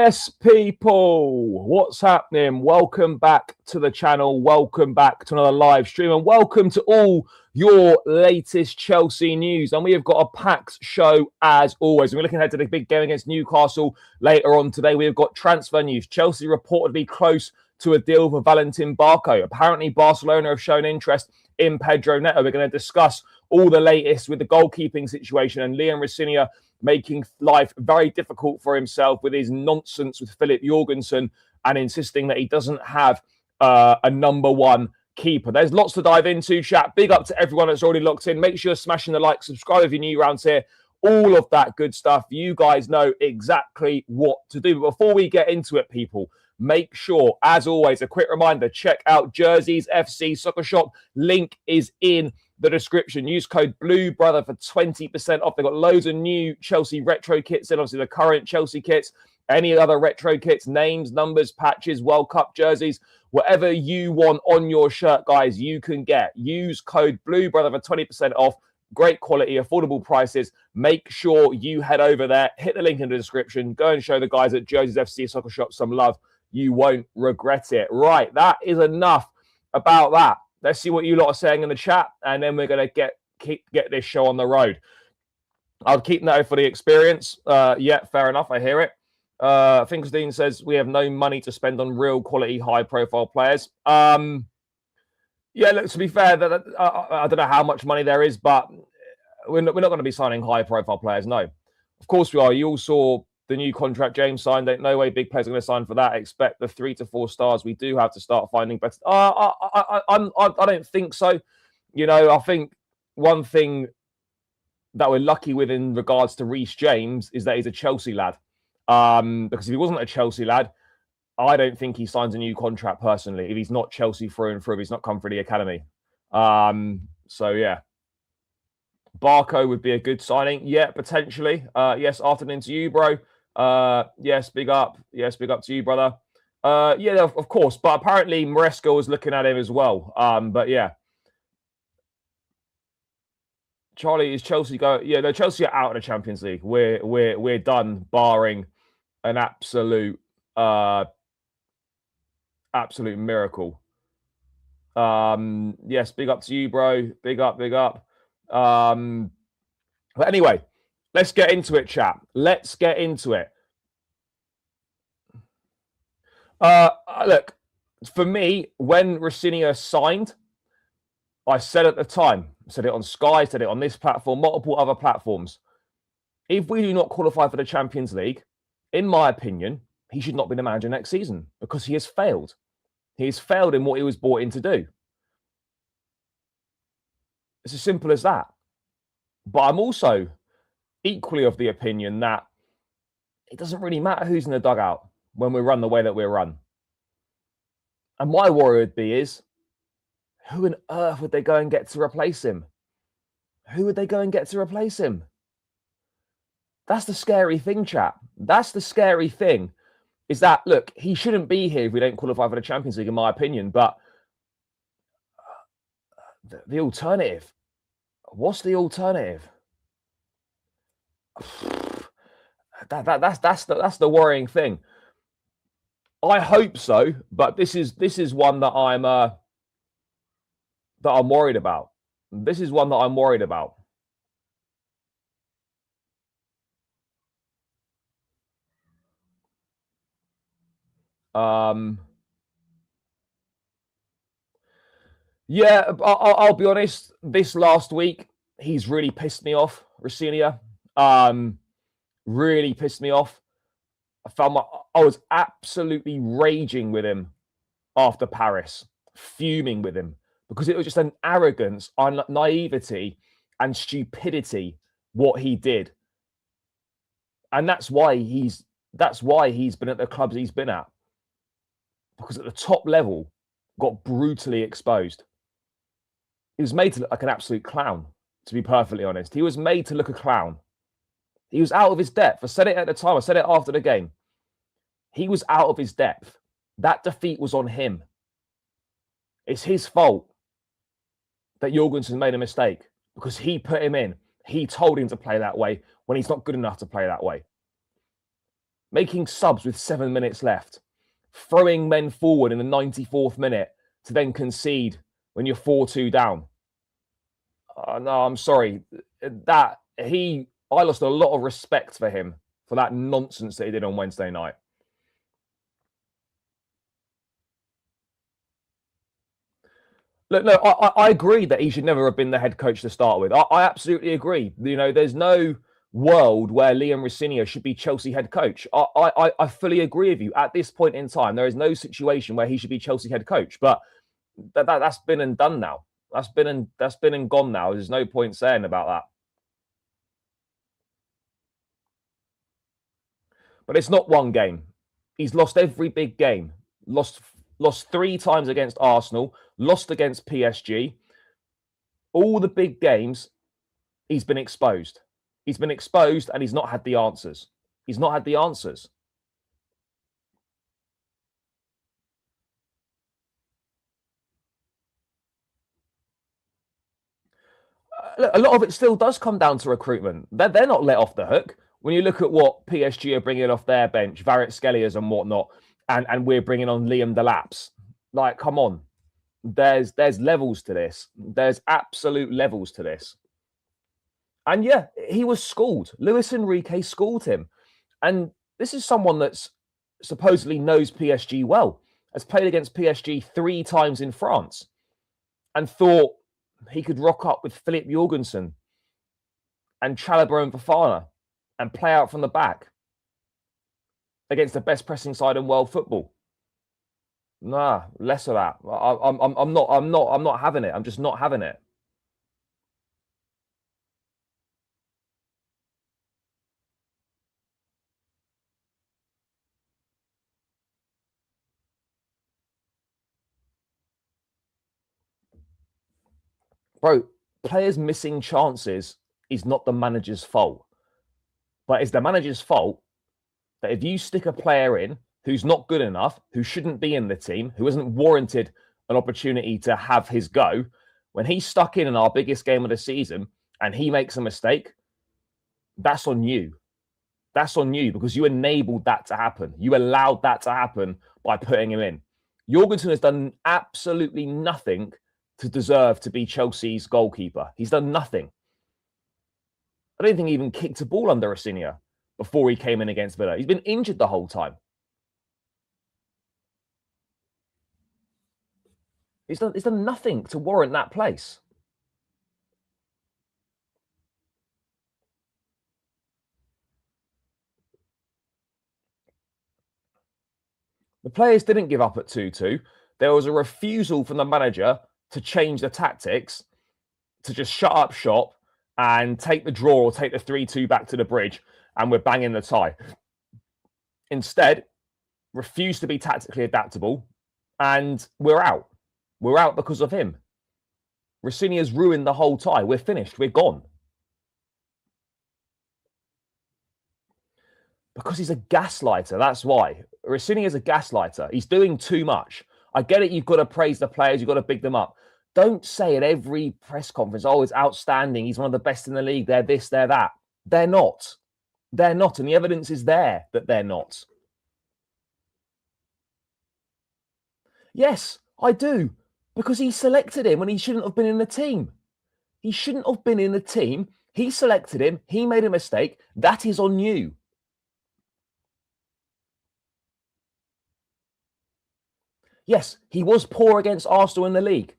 Yes, people, what's happening? Welcome back to the channel. Welcome back to another live stream, and welcome to all your latest Chelsea news. And we have got a packed show as always. We're looking ahead to the big game against Newcastle later on today. We have got transfer news. Chelsea reportedly close to a deal for Valentin Barco. Apparently, Barcelona have shown interest in Pedro Neto. We're going to discuss all the latest with the goalkeeping situation and Reece James making life very difficult for himself with his nonsense with Philip Jorgensen and insisting that he doesn't have a number one keeper. There's lots to dive into, chat. Big up to everyone that's already locked in. Make sure you're smashing the like, subscribe if you're new around here. All of that good stuff. You guys know exactly what to do. But before we get into it, people, make sure, as always, a quick reminder, check out Jerseys FC Soccer Shop. Link is in the description. Use code BLUEBROTHER for 20% off. They've got loads of new Chelsea retro kits and obviously the current Chelsea kits. Any other retro kits, names, numbers, patches, World Cup jerseys, whatever you want on your shirt, guys, you can get. Use code BLUEBROTHER for 20% off. Great quality, affordable prices. Make sure you head over there. Hit the link in the description. Go and show the guys at Jerseys FC Soccer Shop some love. You won't regret it. Right, that is enough about that. Let's see what you lot are saying in the chat, and then we're going to get this show on the road. I'll keep Neto for the experience. Yeah, fair enough. I hear it. Finkelstein says we have no money to spend on real quality, high-profile players. Yeah, look, to be fair, I don't know how much money there is, but we're not going to be signing high-profile players. No, of course we are. You all saw the new contract James signed. No way big players are going to sign for that. Expect the 3 to 4 stars. We do have to start finding better. I don't think so. You know, I think one thing that we're lucky with in regards to Reece James is that he's a Chelsea lad. Because if he wasn't a Chelsea lad, I don't think he signs a new contract personally. If he's not Chelsea through and through, if he's not come through the academy. So yeah. Barco would be a good signing. Yeah, potentially. Yes, afternoon to you, bro. Yes, big up. Yes, big up to you, brother. Yeah, of course. But apparently Maresca was looking at him as well. But yeah. Charlie, is Chelsea go? Yeah, no, Chelsea are out of the Champions League. We're done, barring an absolute miracle. Yes, big up to you, bro. Big up, big up. But anyway, let's get into it, chat. Let's get into it. Look, for me, when Reece signed, I said at the time, said it on Sky, said it on this platform, multiple other platforms. If we do not qualify for the Champions League, in my opinion, he should not be the manager next season because he has failed. He has failed in what he was brought in to do. It's as simple as that. But I'm also equally of the opinion that it doesn't really matter who's in the dugout when we run the way that we run. And my worry would be is, who on earth would they go and get to replace him? Who would they go and get to replace him? That's the scary thing, chap. That's the scary thing. Is that, look, he shouldn't be here if we don't qualify for the Champions League, in my opinion. But the alternative, what's the alternative? That's the worrying thing. I hope so, but this is one that I'm worried about. This is one that I'm worried about. Yeah, I'll be honest. This last week, he's really pissed me off, Reece. Really pissed me off. I was absolutely raging with him after Paris, fuming with him because it was just an arrogance, naivety, and stupidity what he did, and that's why he's been at the clubs he's been at, because at the top level got brutally exposed. He was made to look like an absolute clown, to be perfectly honest. He was made to look a clown. He was out of his depth. I said it at the time. I said it after the game. He was out of his depth. That defeat was on him. It's his fault that Jorgensen made a mistake because he put him in. He told him to play that way when he's not good enough to play that way. making subs with 7 minutes left, throwing men forward in the 94th minute to then concede when you're 4-2 down. No, I'm sorry. I lost a lot of respect for him for that nonsense that he did on Wednesday night. Look, no, I agree that he should never have been the head coach to start with. I absolutely agree. You know, there's no world where Liam Rosenior should be Chelsea head coach. I fully agree with you. At this point in time, there is no situation where he should be Chelsea head coach. But that's been and done now. That's been and gone now. There's no point saying about that. But it's not one game. He's lost every big game. Lost 3 times against Arsenal. Lost against PSG. All the big games, he's been exposed. He's been exposed and he's not had the answers. He's not had the answers. A lot of it still does come down to recruitment. They're not let off the hook. When you look at what PSG are bringing off their bench, Kvaratskhelia and whatnot, and we're bringing on Liam Delap's, like, come on. There's levels to this. There's absolute levels to this. And yeah, he was schooled. Luis Enrique schooled him. And this is someone that's supposedly knows PSG well, has played against PSG 3 times in France, and thought he could rock up with Philip Jorgensen and Chalobah and Fofana and play out from the back against the best pressing side in world football. Nah, less of that. I'm not having it. I'm just not having it. Bro, players missing chances is not the manager's fault. But it's the manager's fault that if you stick a player in who's not good enough, who shouldn't be in the team, who hasn't warranted an opportunity to have his go, when he's stuck in our biggest game of the season and he makes a mistake, that's on you. That's on you because you enabled that to happen. You allowed that to happen by putting him in. Jorgensen has done absolutely nothing to deserve to be Chelsea's goalkeeper. He's done nothing. I don't think he even kicked a ball under Rosenior before he came in against Villa. He's been injured the whole time. He's done nothing to warrant that place. The players didn't give up at 2-2. There was a refusal from the manager to change the tactics, to just shut up shop and take the draw or take the 3-2 back to the bridge, and we're banging the tie. Instead, refused to be tactically adaptable, and we're out. We're out because of him. Rosenior's ruined the whole tie. We're finished. We're gone. Because he's a gaslighter. That's why. Rosenior's a gaslighter. He's doing too much. I get it. You've got to praise the players. You've got to big them up. Don't say at every press conference, oh, it's outstanding. He's one of the best in the league. They're this, they're that. They're not. They're not. And the evidence is there that they're not. Yes, I do. Because he selected him when he shouldn't have been in the team. He shouldn't have been in the team. He selected him. He made a mistake. That is on you. Yes, he was poor against Arsenal in the league.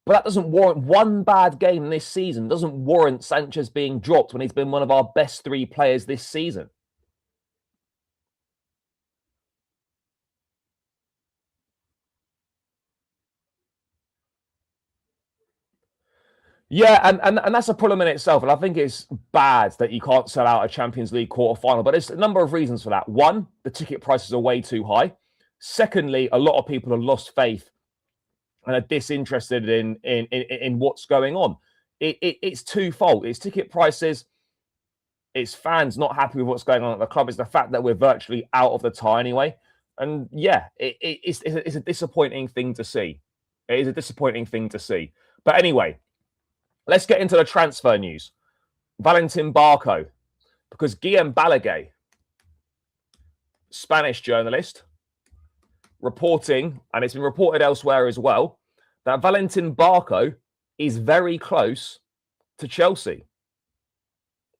But that doesn't warrant one bad game this season. Doesn't warrant Sanchez being dropped when he's been one of our best 3 players this season. Yeah, and that's a problem in itself. And I think it's bad that you can't sell out a Champions League quarter-final. But there's a number of reasons for that. One, the ticket prices are way too high. Secondly, a lot of people have lost faith and are disinterested in what's going on. It's twofold. It's ticket prices. It's fans not happy with what's going on at the club. It's the fact that we're virtually out of the tie anyway. And yeah, it's a disappointing thing to see. It is a disappointing thing to see. But anyway, let's get into the transfer news. Valentin Barco, because Guillaume Balaguer Spanish journalist reporting, and it's been reported elsewhere as well, that Valentin Barco is very close to Chelsea.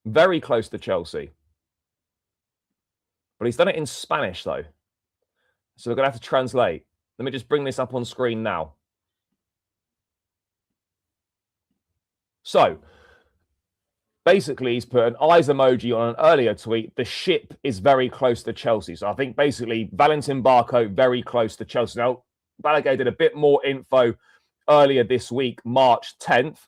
Very close to Chelsea. But he's done it in Spanish, though. So we're going to have to translate. Let me just bring this up on screen now. So, basically, he's put an eyes emoji on an earlier tweet. The ship is very close to Chelsea. So I think basically Valentin Barco very close to Chelsea. Now, Balaguer did a bit more info earlier this week, March 10th.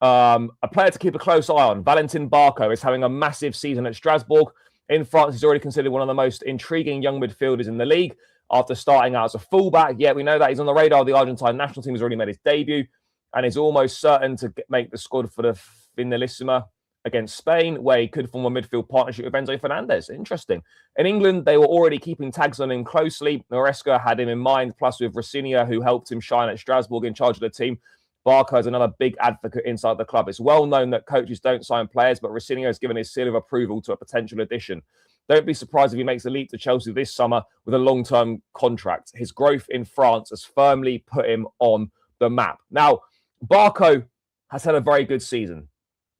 A player to keep a close eye on. Valentin Barco is having a massive season at Strasbourg. In France, he's already considered one of the most intriguing young midfielders in the league after starting out as a fullback. Yeah, we know that he's on the radar of the Argentine national team. He's already made his debut and is almost certain to make the squad for the Finalissima against Spain, where he could form a midfield partnership with Enzo Fernandez. Interesting. In England, they were already keeping tabs on him closely. Maresca had him in mind, plus with Rafinha, who helped him shine at Strasbourg in charge of the team. Barco is another big advocate inside the club. It's well known that coaches don't sign players, but Rafinha has given his seal of approval to a potential addition. Don't be surprised if he makes a leap to Chelsea this summer with a long-term contract. His growth in France has firmly put him on the map. Now, Barco has had a very good season.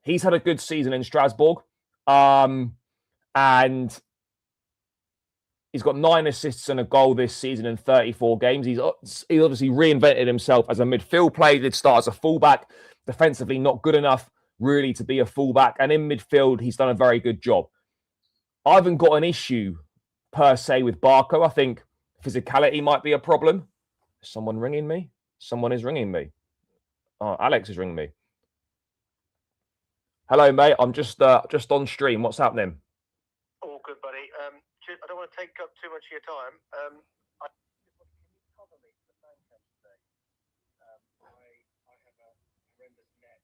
He's had a good season in Strasbourg. And he's got 9 assists and a goal this season in 34 games. He obviously reinvented himself as a midfield player. He did start as a fullback. Defensively, not good enough, really, to be a fullback. And in midfield, he's done a very good job. I haven't got an issue, per se, with Barco. I think physicality might be a problem. Is someone ringing me? Someone is ringing me. Oh, Alex is ringing me. Hello, mate. I'm just on stream. What's happening? All good, buddy. I don't want to take up too much of your time. Can you cover me for the fan cam today? I have a horrendous neck.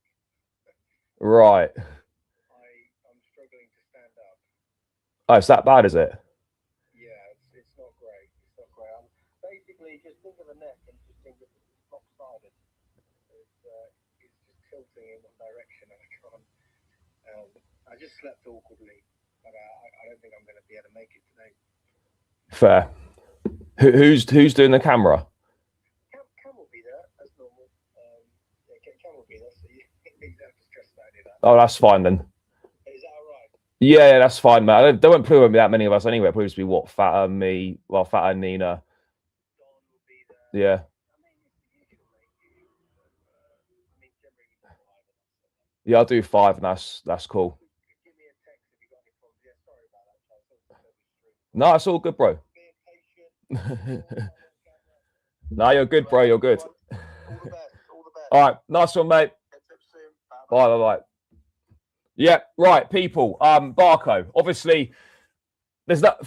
Right. I'm struggling to stand up. Oh, it's that bad, is it? Yeah, it's not great. It's not great. Basically, just think of the neck and just think of it's lopsided. It's just tilting in one direction, and I can't. I just slept awkwardly. But I don't think I'm going to be able to make it today. Fair. Who's doing the camera? Cam will be there as normal. Cam will be there, so you don't have to stress about any of that. Oh, that's fine then. Is that all right? Yeah, that's fine, man. There won't probably be that many of us anyway. Probably just be what, Fat and me, well, Fat and Nina. Don will be there. Yeah. Yeah, I'll do 5, and that's cool. No, it's all good, bro. No, you're good, bro. You're good. All the best. All right, nice one, mate. Bye. Yeah, right, people. Barco. Obviously, there's that.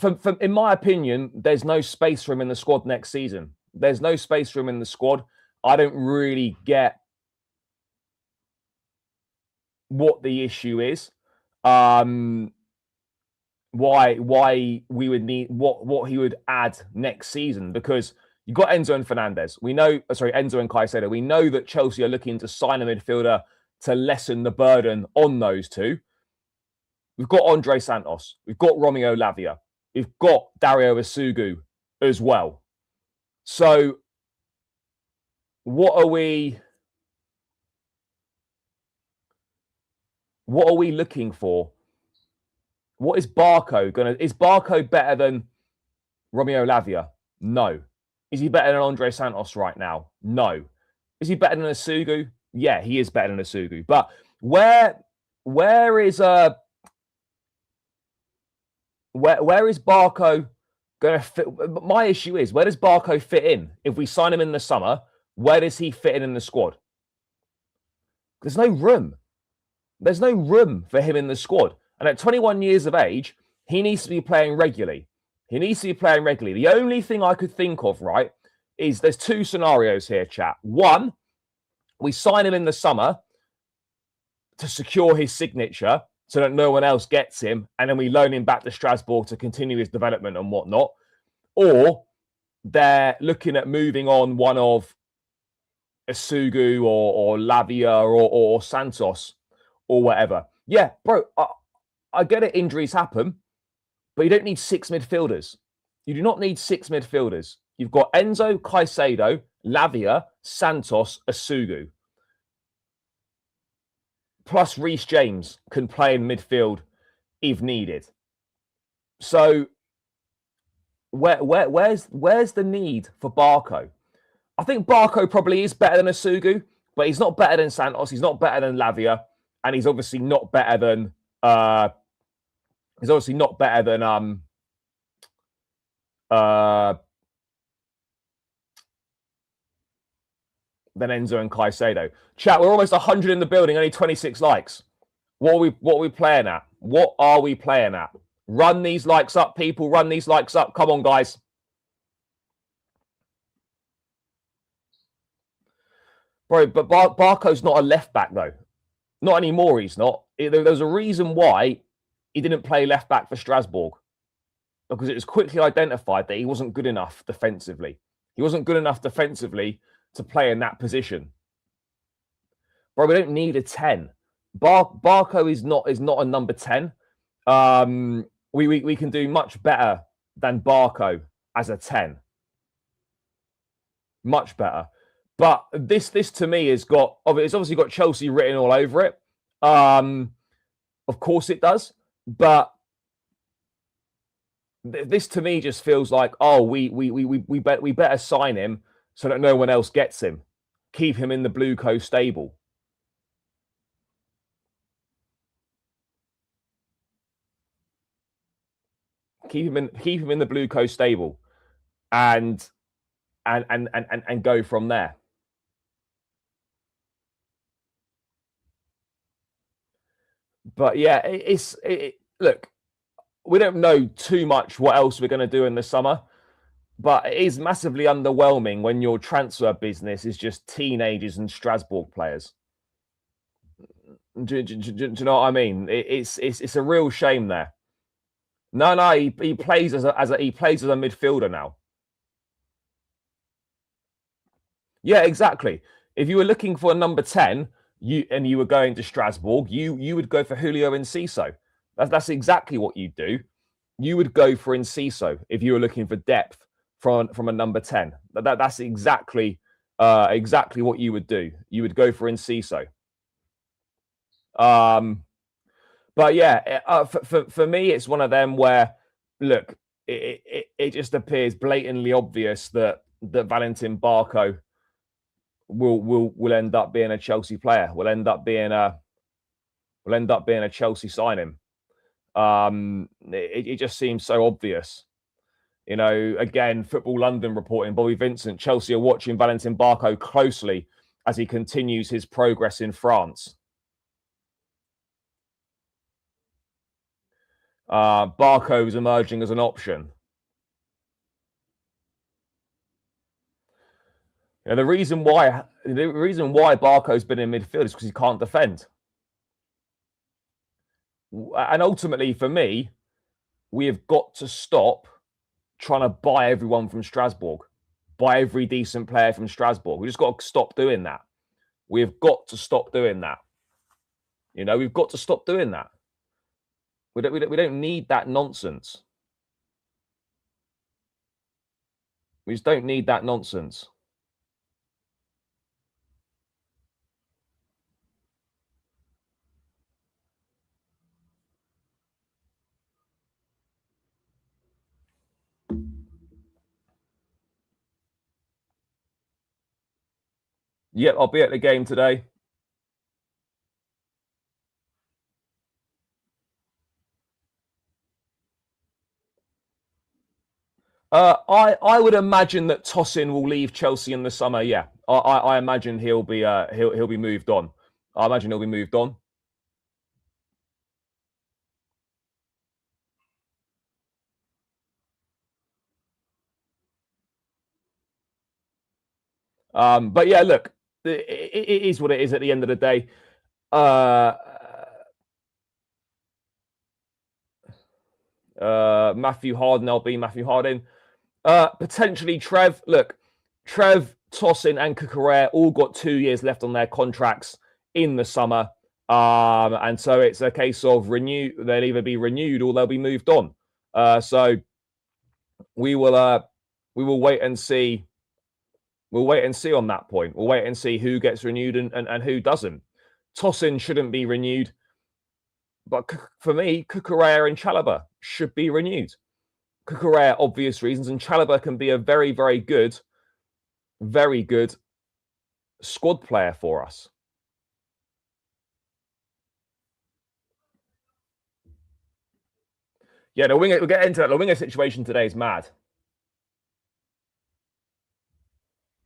In my opinion, there's no space for him in the squad next season. There's no space for him in the squad. I don't really get what the issue is. Why we would need what he would add next season, because you've got Enzo and Fernandez. Enzo and Caicedo. We know that Chelsea are looking to sign a midfielder to lessen the burden on those two. We've got Andre Santos. We've got Romeo Lavia. We've got Dario Isugu as well. So what are we looking for? What is Barco going to... Is Barco better than Romeo Lavia? No. Is he better than Andre Santos right now? No. Is he better than Isugu? Yeah, he is better than Isugu. But where is Barco going to fit? My issue is, where does Barco fit in? If we sign him in the summer, where does he fit in the squad? There's no room. There's no room for him in the squad. And at 21 years of age, he needs to be playing regularly. The only thing I could think of, right, is there's 2 scenarios here, chat. One, we sign him in the summer to secure his signature so that no one else gets him, and then we loan him back to Strasbourg to continue his development and whatnot. Or they're looking at moving on one of Isugu or Lavia or Santos or whatever. Yeah, bro, I get it. Injuries happen. But you don't need 6 midfielders. You do not need 6 midfielders. You've got Enzo, Caicedo, Lavia, Santos, Asugu. Plus Reece James can play in midfield if needed. So where's the need for Barco? I think Barco probably is better than Asugu, but he's not better than Santos. He's not better than Lavia, and he's obviously not better than Enzo and Caicedo. Chat, we're almost 100 in the building, only 26 likes. What are we playing at? What are we playing at? Run these likes up, people. Run these likes up. Come on, guys. Bro, but Barco's not a left back, though. Not anymore, he's not. There's a reason why he didn't play left back for Strasbourg. Because it was quickly identified that he wasn't good enough defensively. He wasn't good enough defensively to play in that position. Bro, we don't need a 10. Barco is not a number 10. We can do much better than Barco as a 10. Much better. But this to me it's obviously got Chelsea written all over it. Of course it does. But this to me just feels like, oh, we better sign him so that no one else gets him. Keep him in the Blue Coast stable. Keep him in the Blue Coast stable, and go from there. But yeah, look, we don't know too much what else we're going to do in the summer, but it is massively underwhelming when your transfer business is just teenagers and Strasbourg players. Do you know what I mean? It's a real shame there. No, he plays as a midfielder now. Yeah, exactly. If you were looking for a number 10, you were going to Strasbourg, you would go for Julio Enciso. That's exactly what you'd do. You would go for Enciso if you were looking for depth from a number 10. That's exactly what you would do. You would go for Enciso. But yeah, for me, it's one of them where, look, it just appears blatantly obvious that Valentin Barco will end up being a Chelsea player. Will end up being a Chelsea signing. It just seems so obvious. You know, again, Football London reporting, Bobby Vincent, Chelsea are watching Valentin Barco closely as he continues his progress in France. Barco is emerging as an option. And the reason why Barco's been in midfield is because he can't defend. And ultimately, for me, we have got to stop trying to buy everyone from Strasbourg, buy every decent player from Strasbourg. We just got to stop doing that. We have got to stop doing that. You know, we've got to stop doing that. We don't need that nonsense. We just don't need that nonsense. Yep, I'll be at the game today. I would imagine that Tosin will leave Chelsea in the summer. Yeah, I imagine he'll be moved on. I imagine he'll be moved on. But yeah, look, it is what it is at the end of the day. Matthew Harden, LB, Matthew Harden. Potentially Trev. Look, Trev, Tosin and Cucurella all got 2 years left on their contracts in the summer. And so it's a case of they'll either be renewed or they'll be moved on. So we will wait and see. We'll wait and see on that point. We'll wait and see who gets renewed and who doesn't. Tosin shouldn't be renewed. But for me, Cucurella and Chalobah should be renewed. Cucurella, obvious reasons, and Chalobah can be a very, very good squad player for us. Yeah, we'll get into that. The winger situation today is mad.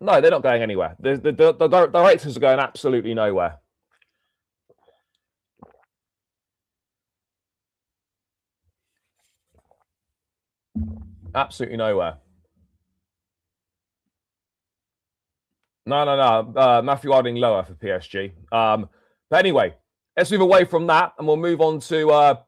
No, they're not going anywhere. The directors are going absolutely nowhere. Absolutely nowhere. No. Matthew Harding lower for PSG. But anyway, let's move away from that and we'll move on to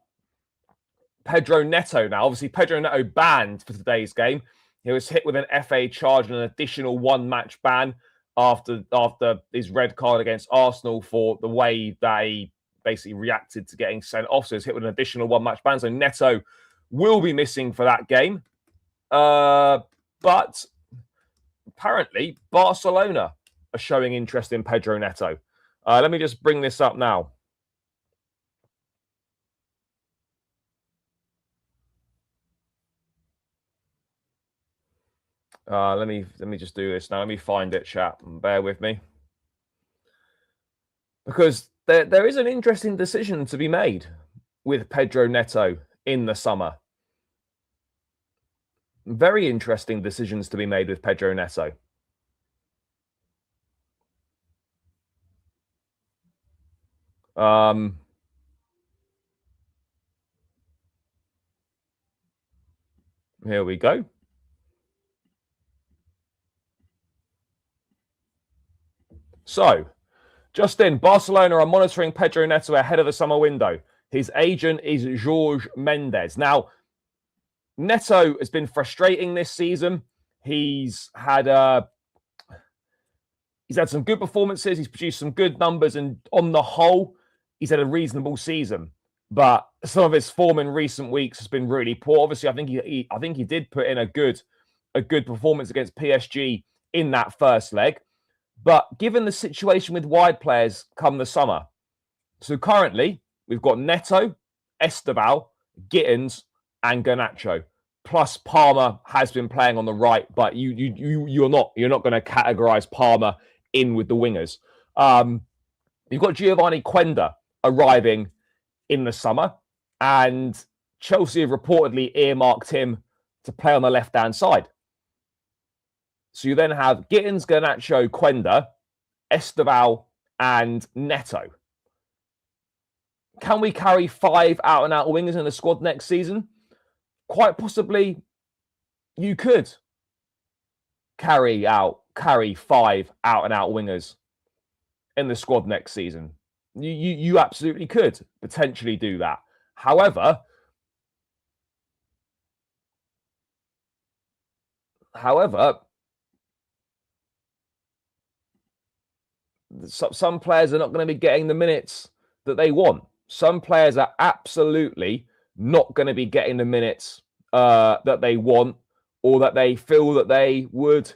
Pedro Neto now. Obviously, Pedro Neto banned for today's game. He was hit with an FA charge and an additional one-match ban after his red card against Arsenal for the way that he basically reacted to getting sent off. So he was hit with an additional one-match ban. So Neto will be missing for that game. But apparently, Barcelona are showing interest in Pedro Neto. Let me just bring this up now. Let me just do this now. Let me find it, chat. Bear with me. Because there is an interesting decision to be made with Pedro Neto in the summer. Very interesting decisions to be made with Pedro Neto. Here we go. So, just in, Barcelona are monitoring Pedro Neto ahead of the summer window. His agent is Jorge Mendes. Now, Neto has been frustrating this season. He's had some good performances. He's produced some good numbers, and on the whole, he's had a reasonable season. But some of his form in recent weeks has been really poor. Obviously, I think he did put in a good performance against PSG in that first leg. But given the situation with wide players come the summer, so currently we've got Neto, Esteval, Gittins, and Garnacho. Plus Palmer has been playing on the right, but you're not going to categorize Palmer in with the wingers. You've got Giovanni Quenda arriving in the summer, and Chelsea have reportedly earmarked him to play on the left-hand side. So you then have Gittins, Garnacho, Quenda, Esteval, and Neto. Can we carry 5 out-and-out wingers in the squad next season? Quite possibly, you could carry 5 out-and-out wingers in the squad next season. You absolutely could potentially do that. However, some players are not going to be getting the minutes that they want. Some players are absolutely not going to be getting the minutes that they want or that they feel that they would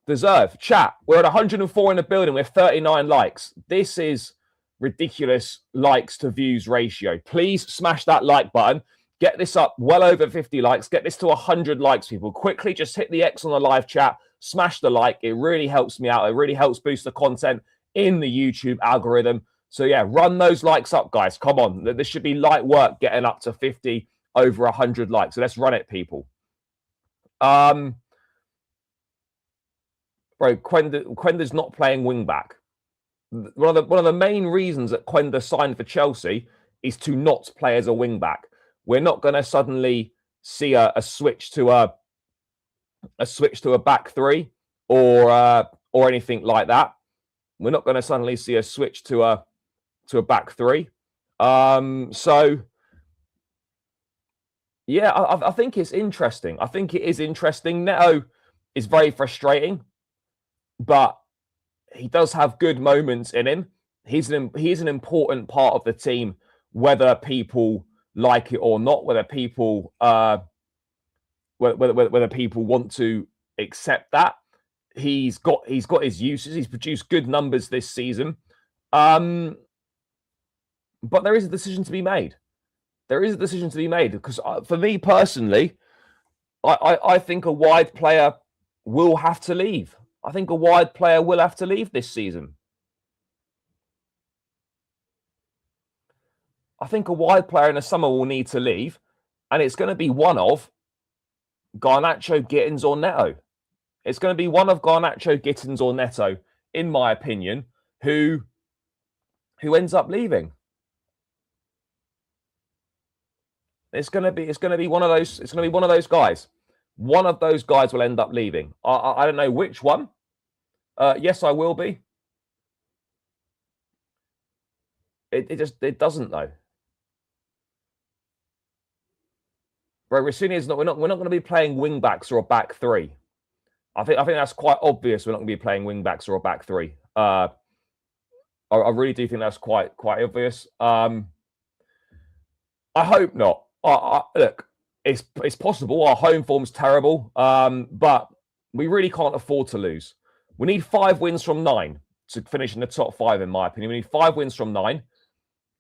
deserve. Chat, we're at 104 in the building. We're 39 likes. This is ridiculous likes to views ratio. Please smash that like button. Get this up well over 50 likes. Get this to 100 likes, people. Quickly just hit the X on the live chat. Smash the like. It really helps me out. It really helps boost the content in the YouTube algorithm. So yeah, run those likes up, guys. Come on. This should be light work getting up to 50 over 100 likes. So let's run it, people. Bro, Quenda's not playing wing back. One of the main reasons that Quenda signed for Chelsea is to not play as a wing back. We're not going to suddenly see a switch to a back three or anything like that. We're not going to suddenly see a switch to a back three. So yeah, I think it's interesting. I think it is interesting. Neto is very frustrating, but he does have good moments in him. He's an important part of the team, whether people like it or not, whether people whether people want to accept that. He's got his uses. He's produced good numbers this season. But there is a decision to be made. There is a decision to be made because for me personally, I think a wide player will have to leave. I think a wide player will have to leave this season. I think a wide player in the summer will need to leave, and it's going to be one of Garnacho, Gittins, or Neto. It's going to be one of Garnacho, Gittins, or Neto, in my opinion, who ends up leaving. It's going to be one of those. It's going to be one of those guys. One of those guys will end up leaving. I don't know which one. Yes, I will be. It doesn't though. Bro, Rossini is not. We're not going to be playing wing backs or a back three. I think that's quite obvious. We're not going to be playing wing backs or a back three. I really do think that's quite obvious. I hope not. Look, it's possible. Our home form's terrible, but we really can't afford to lose. We need 5 wins from 9 to finish in the top 5, in my opinion. We need 5 wins from 9.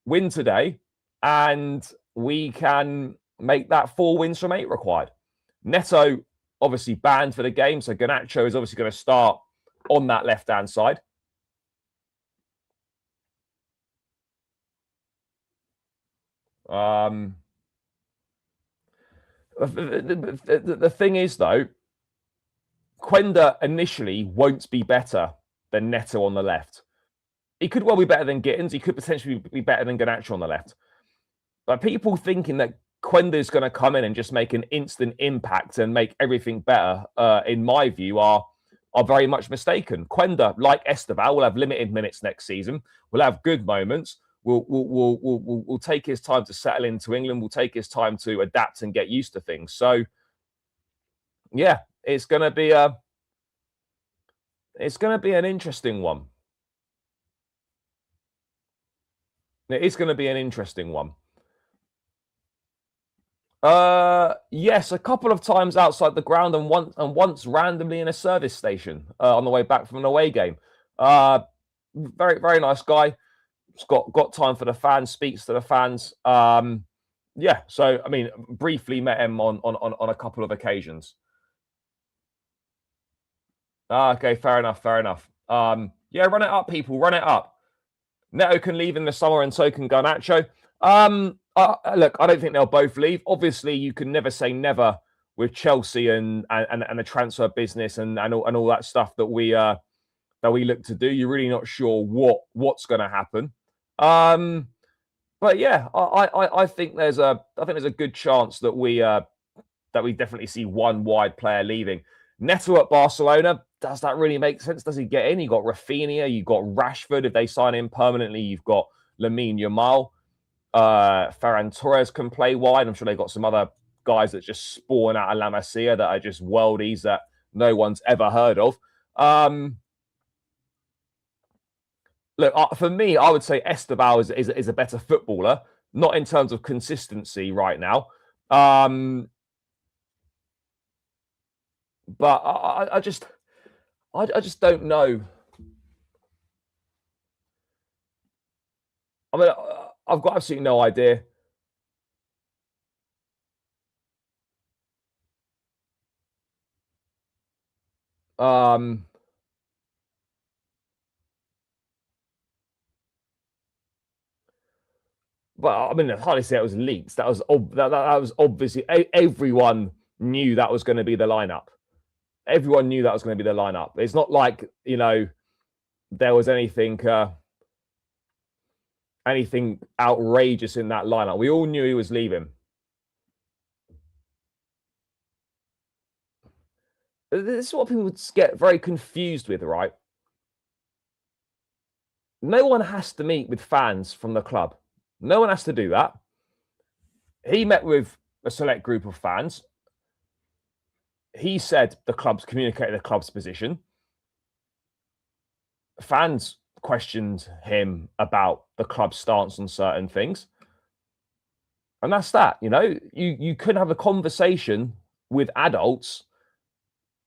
Win today, and we can make that 4 wins from 8 required. Neto obviously banned for the game, so Garnacho is obviously going to start on that left-hand side. The thing is, though, Quenda initially won't be better than Neto on the left. He could well be better than Gittins. He could potentially be better than Garnacho on the left. But people thinking that Quenda is going to come in and just make an instant impact and make everything better, in my view, are very much mistaken. Quenda, like Esteval, will have limited minutes next season. Will have good moments. Will take his time to settle into England. Will take his time to adapt and get used to things. So, yeah, it's going to be an interesting one. It is going to be an interesting one. Yes, a couple of times outside the ground and once randomly in a service station on the way back from an away game. Very, very nice guy. He's got time for the fans, speaks to the fans. Yeah, so I mean, briefly met him on a couple of occasions. Okay, fair enough. Yeah, run it up, people, run it up. Neto can leave in the summer, and so can Garnacho. Look, I don't think they'll both leave. Obviously, you can never say never with Chelsea and the transfer business and all that stuff that we look to do. You're really not sure what's going to happen. But yeah, I think there's a good chance that we definitely see one wide player leaving. Neto at Barcelona, does that really make sense? Does he get in? You got Rafinha, you got Rashford. If they sign him permanently, you've got Lamine Yamal. Ferran Torres can play wide. I'm sure they've got some other guys that just spawn out of La Masia that are just worldies that no one's ever heard of. Look, for me, I would say Esteval is a better footballer, not in terms of consistency right now. But I just don't know. I mean, I've got absolutely no idea. But I mean, I hardly say it was leaks. That was obviously everyone knew that was going to be the lineup. Everyone knew that was going to be the lineup. It's not like, you know, there was anything outrageous in that lineup. We all knew he was leaving. This is what people get very confused with, right? No one has to meet with fans from the club. No one has to do that. He met with a select group of fans. He said the club's communicated the club's position. Fans questioned him about the club's stance on certain things. And that's that. You know, you could have a conversation with adults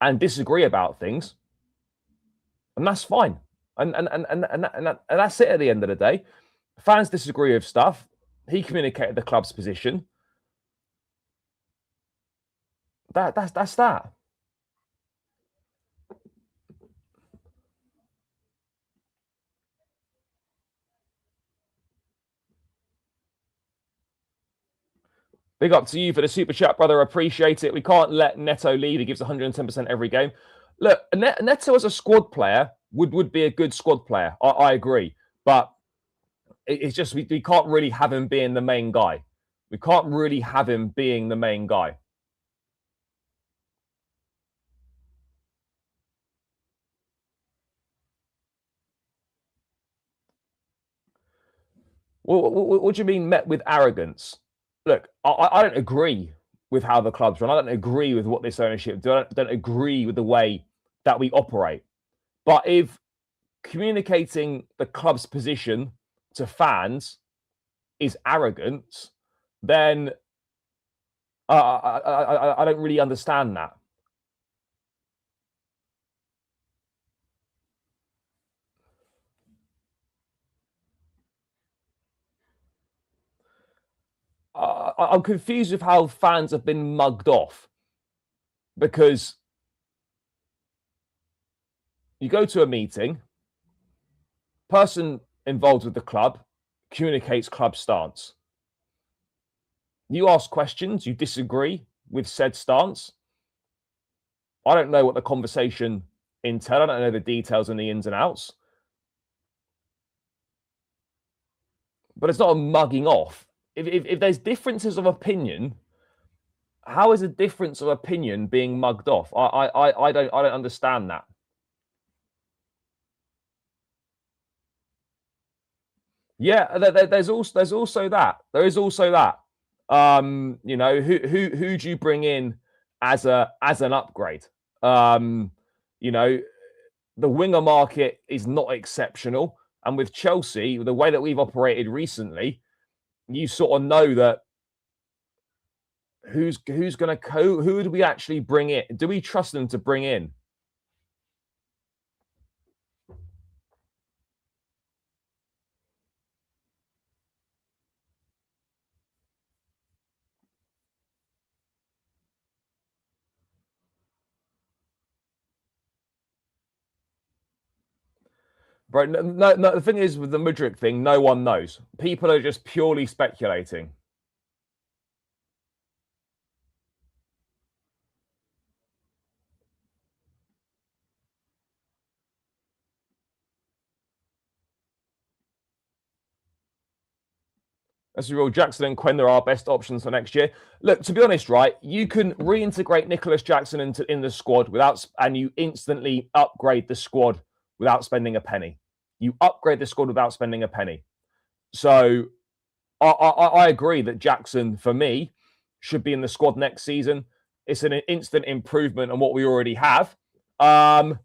and disagree about things, and that's fine. And that's it at the end of the day. Fans disagree with stuff. He communicated the club's position. That's that. Big up to you for the super chat, brother. Appreciate it. We can't let Neto lead. He gives 110% every game. Look, Neto as a squad player would be a good squad player. I agree. But it's just we can't really have him being the main guy. We can't really have him being the main guy. What do you mean met with arrogance? Look, I don't agree with how the club's run. I don't agree with what this ownership do. I don't agree with the way that we operate. But if communicating the club's position to fans is arrogance, then I don't really understand that. I'm confused with how fans have been mugged off, because you go to a meeting, person involved with the club communicates club stance. You ask questions, you disagree with said stance. I don't know what the conversation entailed. I don't know the details and the ins and outs. But it's not a mugging off. If there's differences of opinion, how is a difference of opinion being mugged off? I don't understand that. Yeah, there's also that. There is also that. You know, who do you bring in as an upgrade? You know, the winger market is not exceptional, and with Chelsea, the way that we've operated recently, you sort of know that who do we actually bring in? Do we trust them to bring in? Bro, no, the thing is with the Mudryk thing, no one knows. People are just purely speculating. As a real, Jackson and Quinn are our best options for next year. Look, to be honest, right, you can reintegrate Nicholas Jackson in the squad and you instantly upgrade the squad without spending a penny. You upgrade the squad without spending a penny. So I agree that Jackson, for me, should be in the squad next season. It's an instant improvement on what we already have. And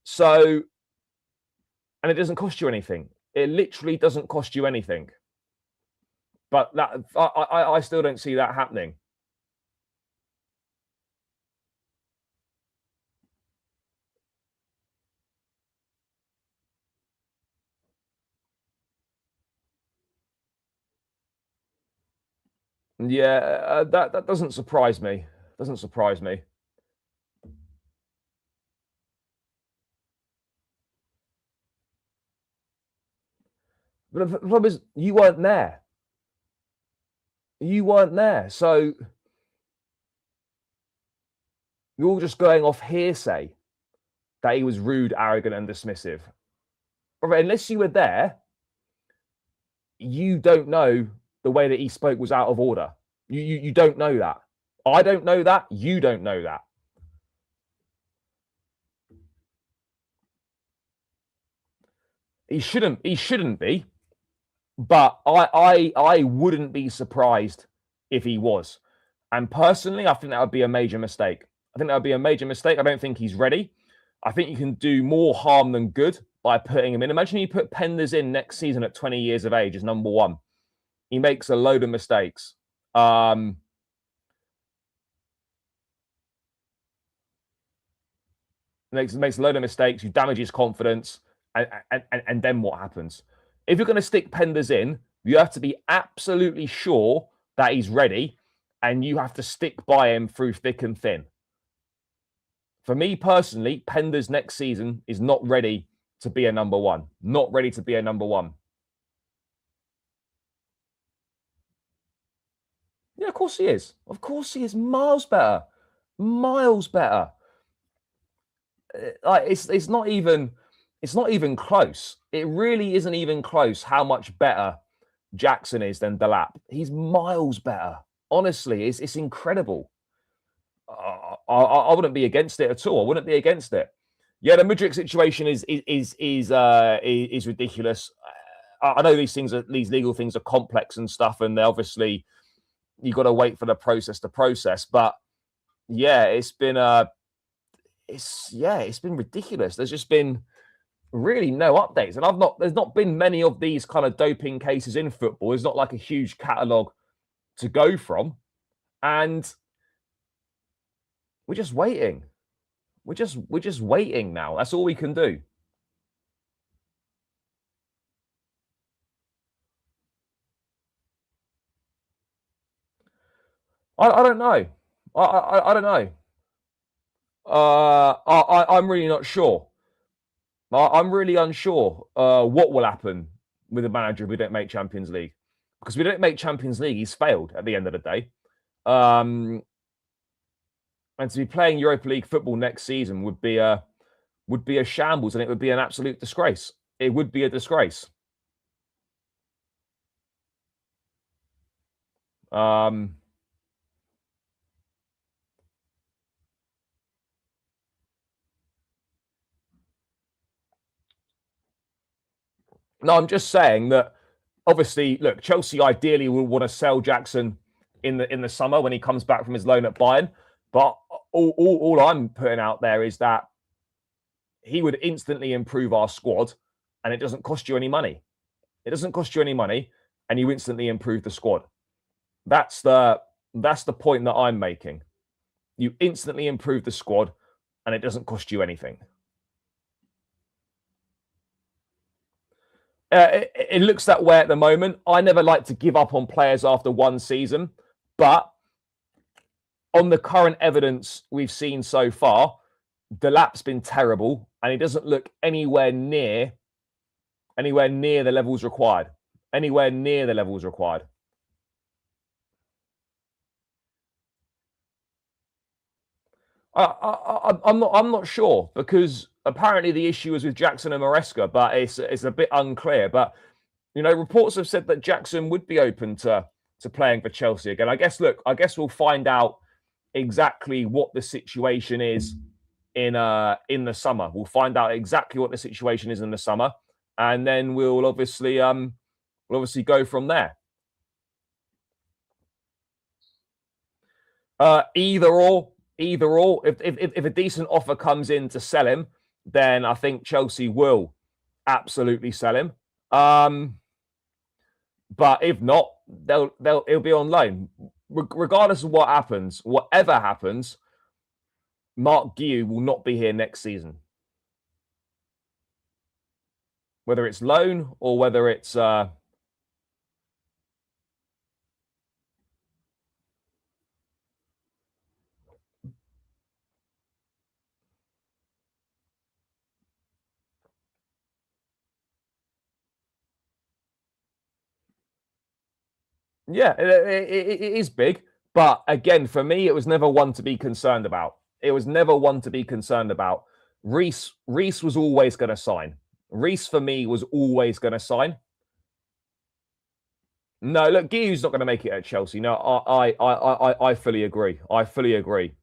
it doesn't cost you anything. It literally doesn't cost you anything. But that I still don't see that happening. Yeah, that doesn't surprise me. Doesn't surprise me. But the problem is, you weren't there. You weren't there, so you're all just going off hearsay that he was rude, arrogant, and dismissive. But unless you were there, you don't know the way that he spoke was out of order. You don't know that. I don't know that. You don't know that. He shouldn't be. But I wouldn't be surprised if he was. And personally, I think that would be a major mistake. I think that would be a major mistake. I don't think he's ready. I think you can do more harm than good by putting him in. Imagine you put Penders in next season at 20 years of age as number one. He makes a load of mistakes. makes a load of mistakes, you damage his confidence, and then what happens? If you're going to stick Penders in, you have to be absolutely sure that he's ready, and you have to stick by him through thick and thin. For me personally, Penders next season is not ready to be a number one. Not ready to be a number one. Yeah, of course he is. Of course he is. Miles better. Miles better. Like it's not even close. It really isn't even close how much better Jackson is than Delap. He's miles better. Honestly, it's incredible. I wouldn't be against it at all. I wouldn't be against it. Yeah, the Mudryk situation is ridiculous. I know these legal things are complex and stuff, and they obviously you've got to wait for the process to process. But yeah, it's been ridiculous. There's just been really no updates, and there's not been many of these kind of doping cases in football. There's not like a huge catalogue to go from, and we're just waiting. We're just waiting now. That's all we can do. I don't know. I don't know. I'm really not sure. I'm really unsure what will happen with the manager if we don't make Champions League. Because if we don't make Champions League, he's failed at the end of the day. And to be playing Europa League football next season would be a shambles, and it would be an absolute disgrace. It would be a disgrace. No, I'm just saying that obviously, look, Chelsea ideally will want to sell Jackson in the summer when he comes back from his loan at Bayern. But all I'm putting out there is that he would instantly improve our squad, and it doesn't cost you any money. It doesn't cost you any money, and you instantly improve the squad. That's the point that I'm making. You instantly improve the squad, and it doesn't cost you anything. It looks that way at the moment. I never like to give up on players after one season, but on the current evidence we've seen so far, Delap's been terrible, and he doesn't look anywhere near the levels required. Anywhere near the levels required. I'm not sure, because apparently the issue was with Jackson and Maresca, but it's a bit unclear. But reports have said that Jackson would be open to playing for Chelsea again. I guess we'll find out exactly what the situation is in the summer. We'll find out exactly what the situation is in the summer, and then we'll obviously go from there. Either or. If a decent offer comes in to sell him, then I think Chelsea will absolutely sell him. But if not, he'll be on loan. Regardless of what happens, whatever happens, Mark Guiu will not be here next season. Whether it's loan or whether it's yeah, it is big. But again, for me, it was never one to be concerned about. Reece was always going to sign. Reece, for me, was always going to sign. No, look, Guiu's not going to make it at Chelsea. No, I fully agree. I fully agree.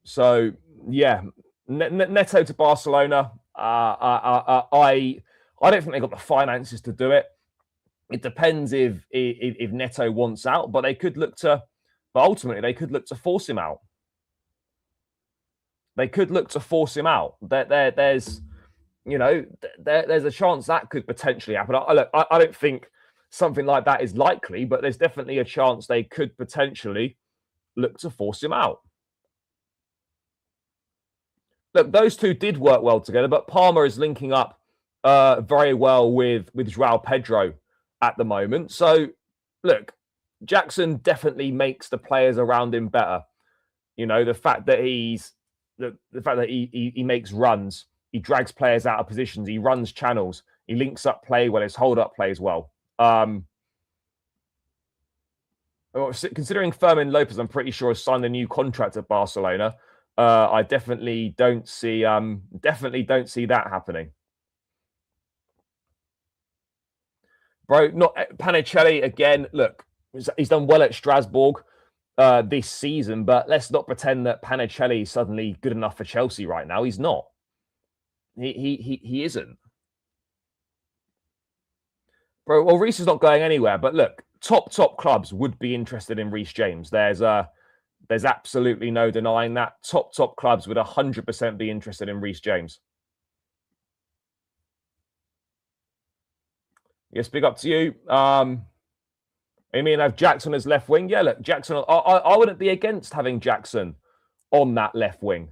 So, yeah, Neto to Barcelona. I don't think they've got the finances to do it. It depends if Neto wants out, but they could look to. But ultimately, they could look to force him out. They could look to force him out. There's a chance that could potentially happen. I don't think something like that is likely, but there's definitely a chance they could potentially look to force him out. Look, those two did work well together, but Palmer is linking up very well with João Pedro at the moment. So, look, Jackson definitely makes the players around him better. The fact that he makes runs, he drags players out of positions, he runs channels, he links up play well, his hold up plays well. Considering Fermin Lopez, I'm pretty sure has signed a new contract at Barcelona. I definitely don't see that happening. Bro, not Panicelli again. Look, he's done well at Strasbourg this season, but let's not pretend that Panicelli is suddenly good enough for Chelsea right now. He's not. He isn't. Bro, well, Reece is not going anywhere, but look, top clubs would be interested in Reece James. There's absolutely no denying that. Top clubs would 100% be interested in Reece James. Yes, big up to you. I mean, have Jackson as left wing? Yeah, look, Jackson. I wouldn't be against having Jackson on that left wing.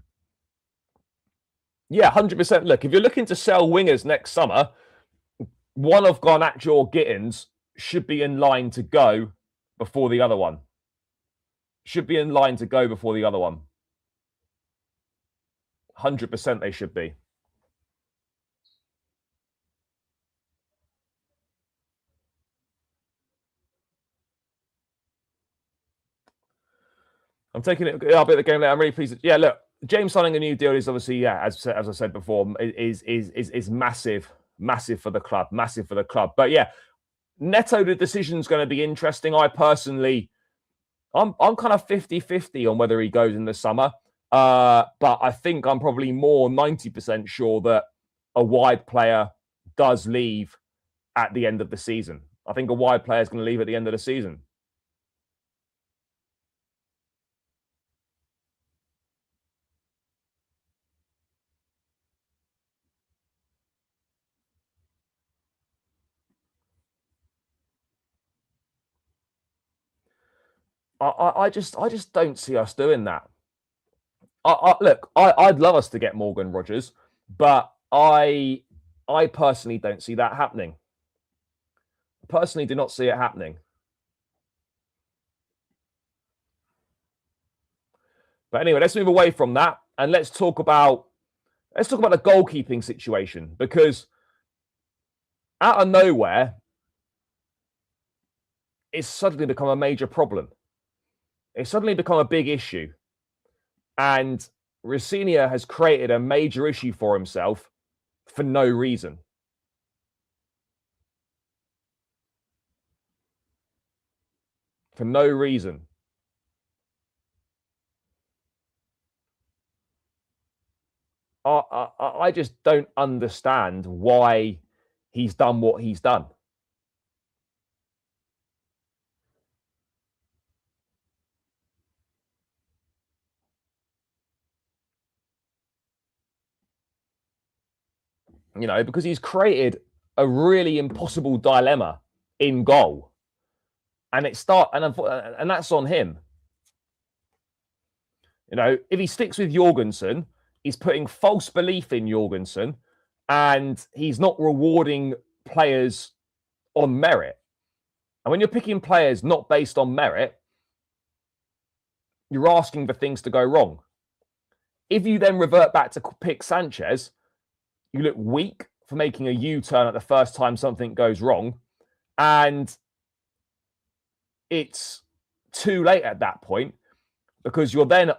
Yeah, 100%. Look, if you're looking to sell wingers next summer, one of Garnacho or Gittins should be in line to go before the other one. Should be in line to go before the other one. 100% they should be. I'm taking it. I'll be at the game later. I'm really pleased. Yeah, look, James signing a new deal is obviously, yeah, as I said before, is massive for the club, massive for the club. But yeah, Neto, the decision's going to be interesting. I personally, I'm kind of 50-50 on whether he goes in the summer. But I think I'm probably more 90% sure that a wide player does leave at the end of the season. I think a wide player is going to leave at the end of the season. I just don't see us doing that. Look, I'd love us to get Morgan Rogers, but I personally don't see that happening. Personally, do not see it happening. But anyway, let's move away from that and let's talk about the goalkeeping situation, because out of nowhere, it's suddenly become a major problem. It's suddenly become a big issue. And Rossignol has created a major issue for himself for no reason. For no reason. I just don't understand why he's done what he's done. Because he's created a really impossible dilemma in goal. And that's on him. If he sticks with Jorgensen, he's putting false belief in Jorgensen, and he's not rewarding players on merit. And when you're picking players not based on merit, you're asking for things to go wrong. If you then revert back to pick Sanchez, you look weak for making a U-turn at the first time something goes wrong. And it's too late at that point, because you're then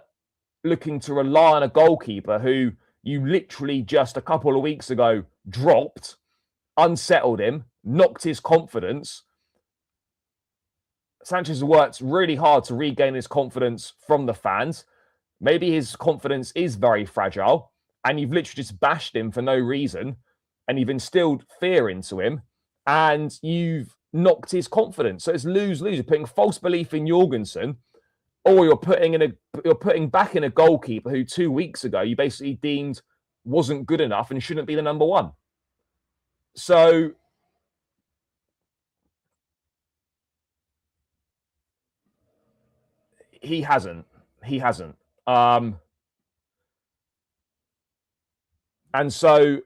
looking to rely on a goalkeeper who you literally just a couple of weeks ago dropped, unsettled him, knocked his confidence. Sanchez has worked really hard to regain his confidence from the fans. Maybe his confidence is very fragile, and you've literally just bashed him for no reason, and you've instilled fear into him, and you've knocked his confidence. So it's lose-lose. You're putting false belief in Jorgensen, or you're putting back in a goalkeeper who 2 weeks ago you basically deemed wasn't good enough and shouldn't be the number one. So he hasn't. And so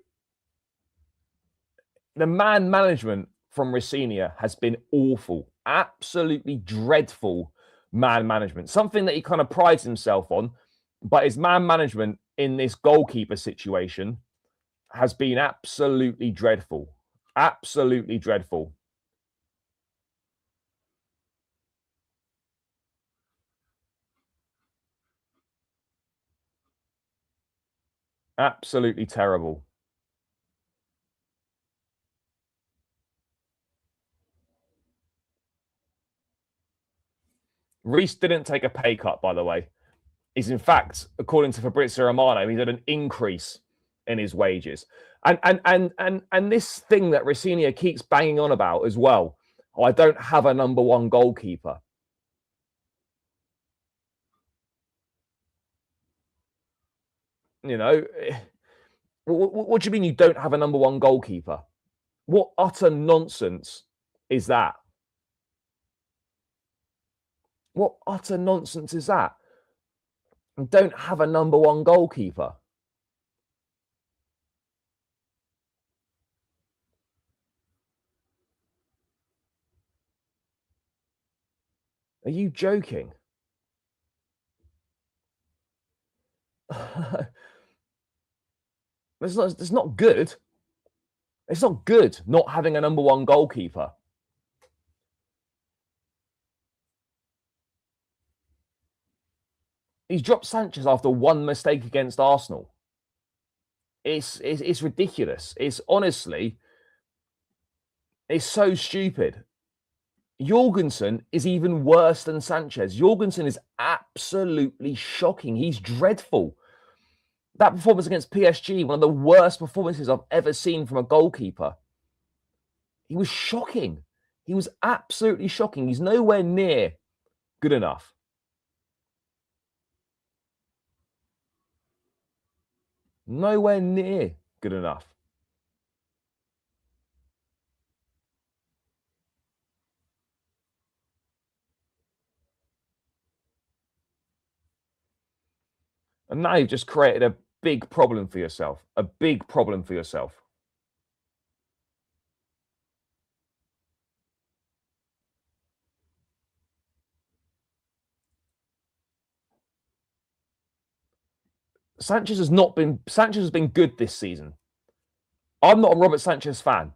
the man management from Ricenia has been awful, absolutely dreadful man management. Something that he kind of prides himself on, but his man management in this goalkeeper situation has been absolutely dreadful. Absolutely dreadful. Absolutely terrible. Reece didn't take a pay cut, by the way. He's in fact, according to Fabrizio Romano, he's had an increase in his wages. And this thing that Ricenia keeps banging on about as well. Oh, I don't have a number one goalkeeper. You know, what do you mean you don't have a number one goalkeeper? What utter nonsense is that? What utter nonsense is that? You don't have a number one goalkeeper. Are you joking? It's not good. It's not good not having a number one goalkeeper. He's dropped Sanchez after one mistake against Arsenal. It's ridiculous. It's honestly, it's so stupid. Jorgensen is even worse than Sanchez. Jorgensen is absolutely shocking. He's dreadful. That performance against PSG, one of the worst performances I've ever seen from a goalkeeper. He was shocking. He was absolutely shocking. He's nowhere near good enough. Nowhere near good enough. And now you've just created a big problem for yourself. A big problem for yourself. Sanchez has been good this season. I'm not a Robert Sanchez fan,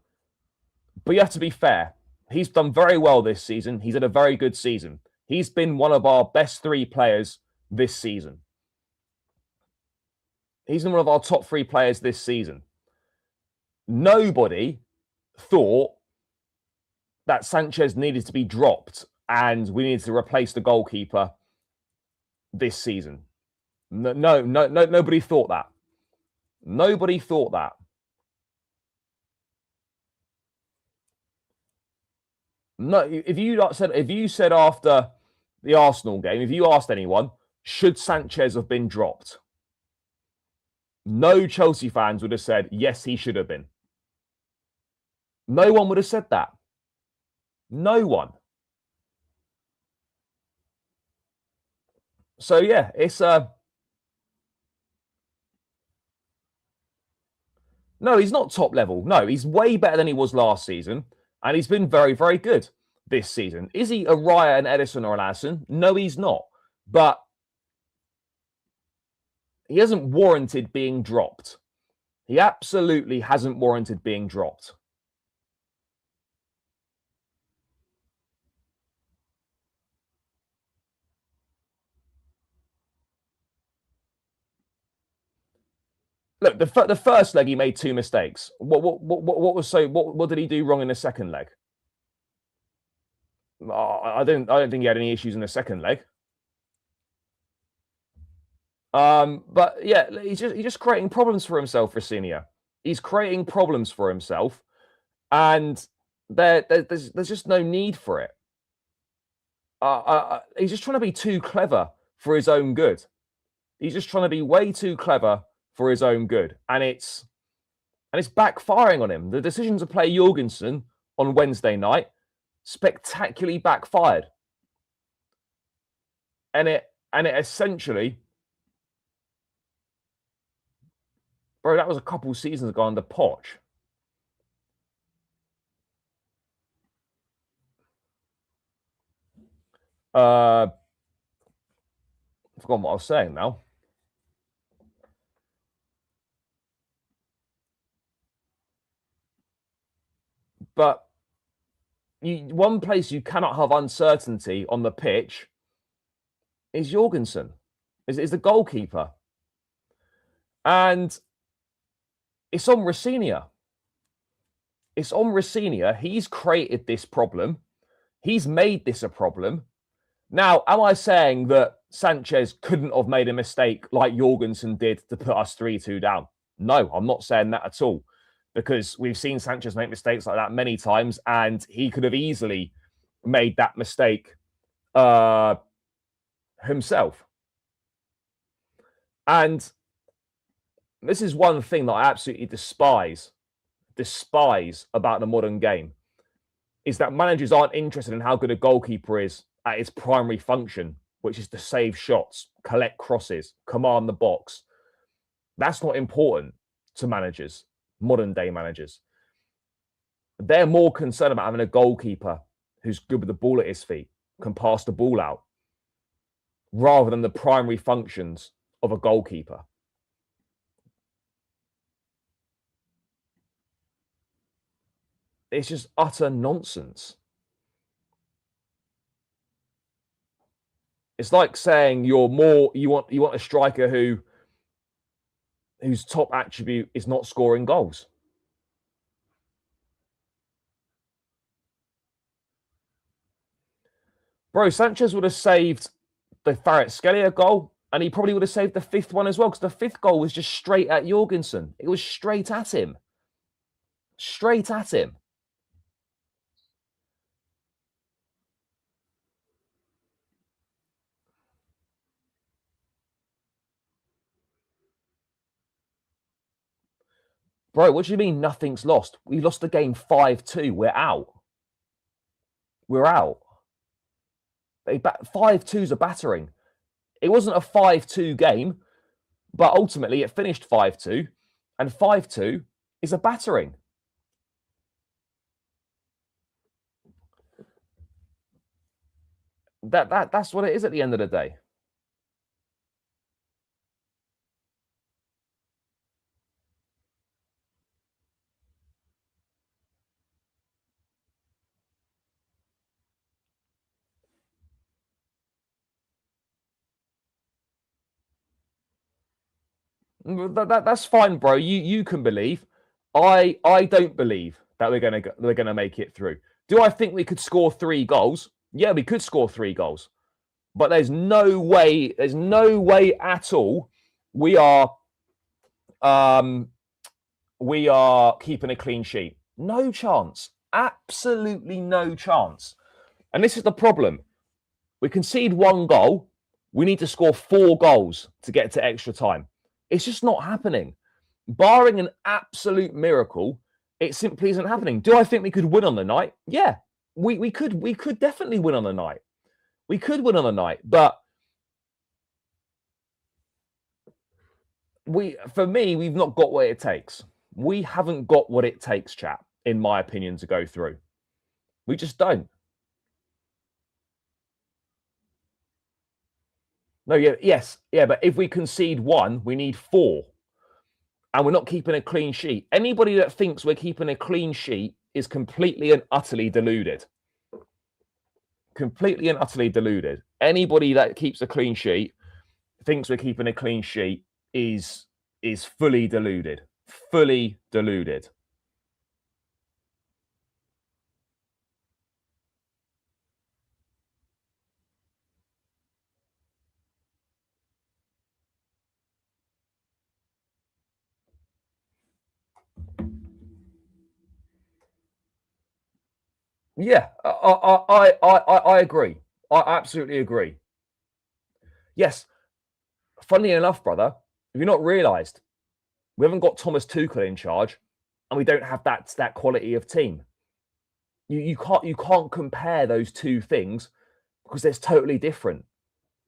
but you have to be fair. He's done very well this season. He's had a very good season. He's been one of our best three players this season. He's been one of our top three players this season. Nobody thought that Sanchez needed to be dropped and we needed to replace the goalkeeper this season. No, nobody thought that. Nobody thought that. No, if you said after the Arsenal game, if you asked anyone, should Sanchez have been dropped? No Chelsea fans would have said, yes, he should have been. No one would have said that. No one. So yeah, it's no, he's not top level. No, he's way better than he was last season, and he's been very, very good this season. Is he a Raya, an Edison, or an Addison? No, he's not. But he hasn't warranted being dropped. He absolutely hasn't warranted being dropped. Look, the first leg he made two mistakes. What did he do wrong in the second leg? I don't think he had any issues in the second leg. But yeah, he's just creating problems for himself, Rosenior. He's creating problems for himself, and there's just no need for it. He's just trying to be too clever for his own good. He's just trying to be way too clever for his own good, and it's backfiring on him. The decision to play Jorgensen on Wednesday night spectacularly backfired, and it essentially, bro, that was a couple seasons ago under Poch. I've forgotten what I was saying now. But one place you cannot have uncertainty on the pitch is Jorgensen, is the goalkeeper. And it's on Rosenior. It's on Rosenior. He's created this problem. He's made this a problem. Now, am I saying that Sanchez couldn't have made a mistake like Jorgensen did to put us 3-2 down? No, I'm not saying that at all, because we've seen Sanchez make mistakes like that many times, and he could have easily made that mistake himself. And this is one thing that I absolutely despise about the modern game, is that managers aren't interested in how good a goalkeeper is at its primary function, which is to save shots, collect crosses, command the box. That's not important to managers, modern day managers. They're more concerned about having a goalkeeper who's good with the ball at his feet, can pass the ball out, rather than the primary functions of a goalkeeper. It's just utter nonsense. It's like saying you want a striker whose top attribute is not scoring goals. Bro, Sanchez would have saved the Kvaratskhelia goal, and he probably would have saved the fifth one as well, because the fifth goal was just straight at Jorgensen. It was straight at him. Straight at him. Bro, what do you mean nothing's lost? We lost the game 5-2. We're out. We're out. 5-2's a battering. It wasn't a 5-2 game, but ultimately it finished 5-2, and 5-2 is a battering. That's what it is at the end of the day. That's fine, bro. You can believe. I don't believe that we're gonna make it through. Do I think we could score 3 goals? Yeah, we could score 3 goals, but there's no way at all we are keeping a clean sheet. No chance. Absolutely no chance. And this is the problem. We concede 1 goal. We need to score 4 goals to get to extra time. It's just not happening. Barring an absolute miracle, it simply isn't happening. Do I think we could win on the night? Yeah, we could definitely win on the night. We could win on the night, but for me, we've not got what it takes. We haven't got what it takes, chap, in my opinion, to go through. We just don't. No, but if we concede 1, we need 4. And we're not keeping a clean sheet. Anybody that thinks we're keeping a clean sheet is completely and utterly deluded. Completely and utterly deluded. Anybody that keeps a clean sheet, thinks we're keeping a clean sheet, is fully deluded. Fully deluded. Yeah, I agree. I absolutely agree. Yes, funnily enough, brother, have you not realised we haven't got Thomas Tuchel in charge, and we don't have that quality of team. You can't compare those two things because they're totally different.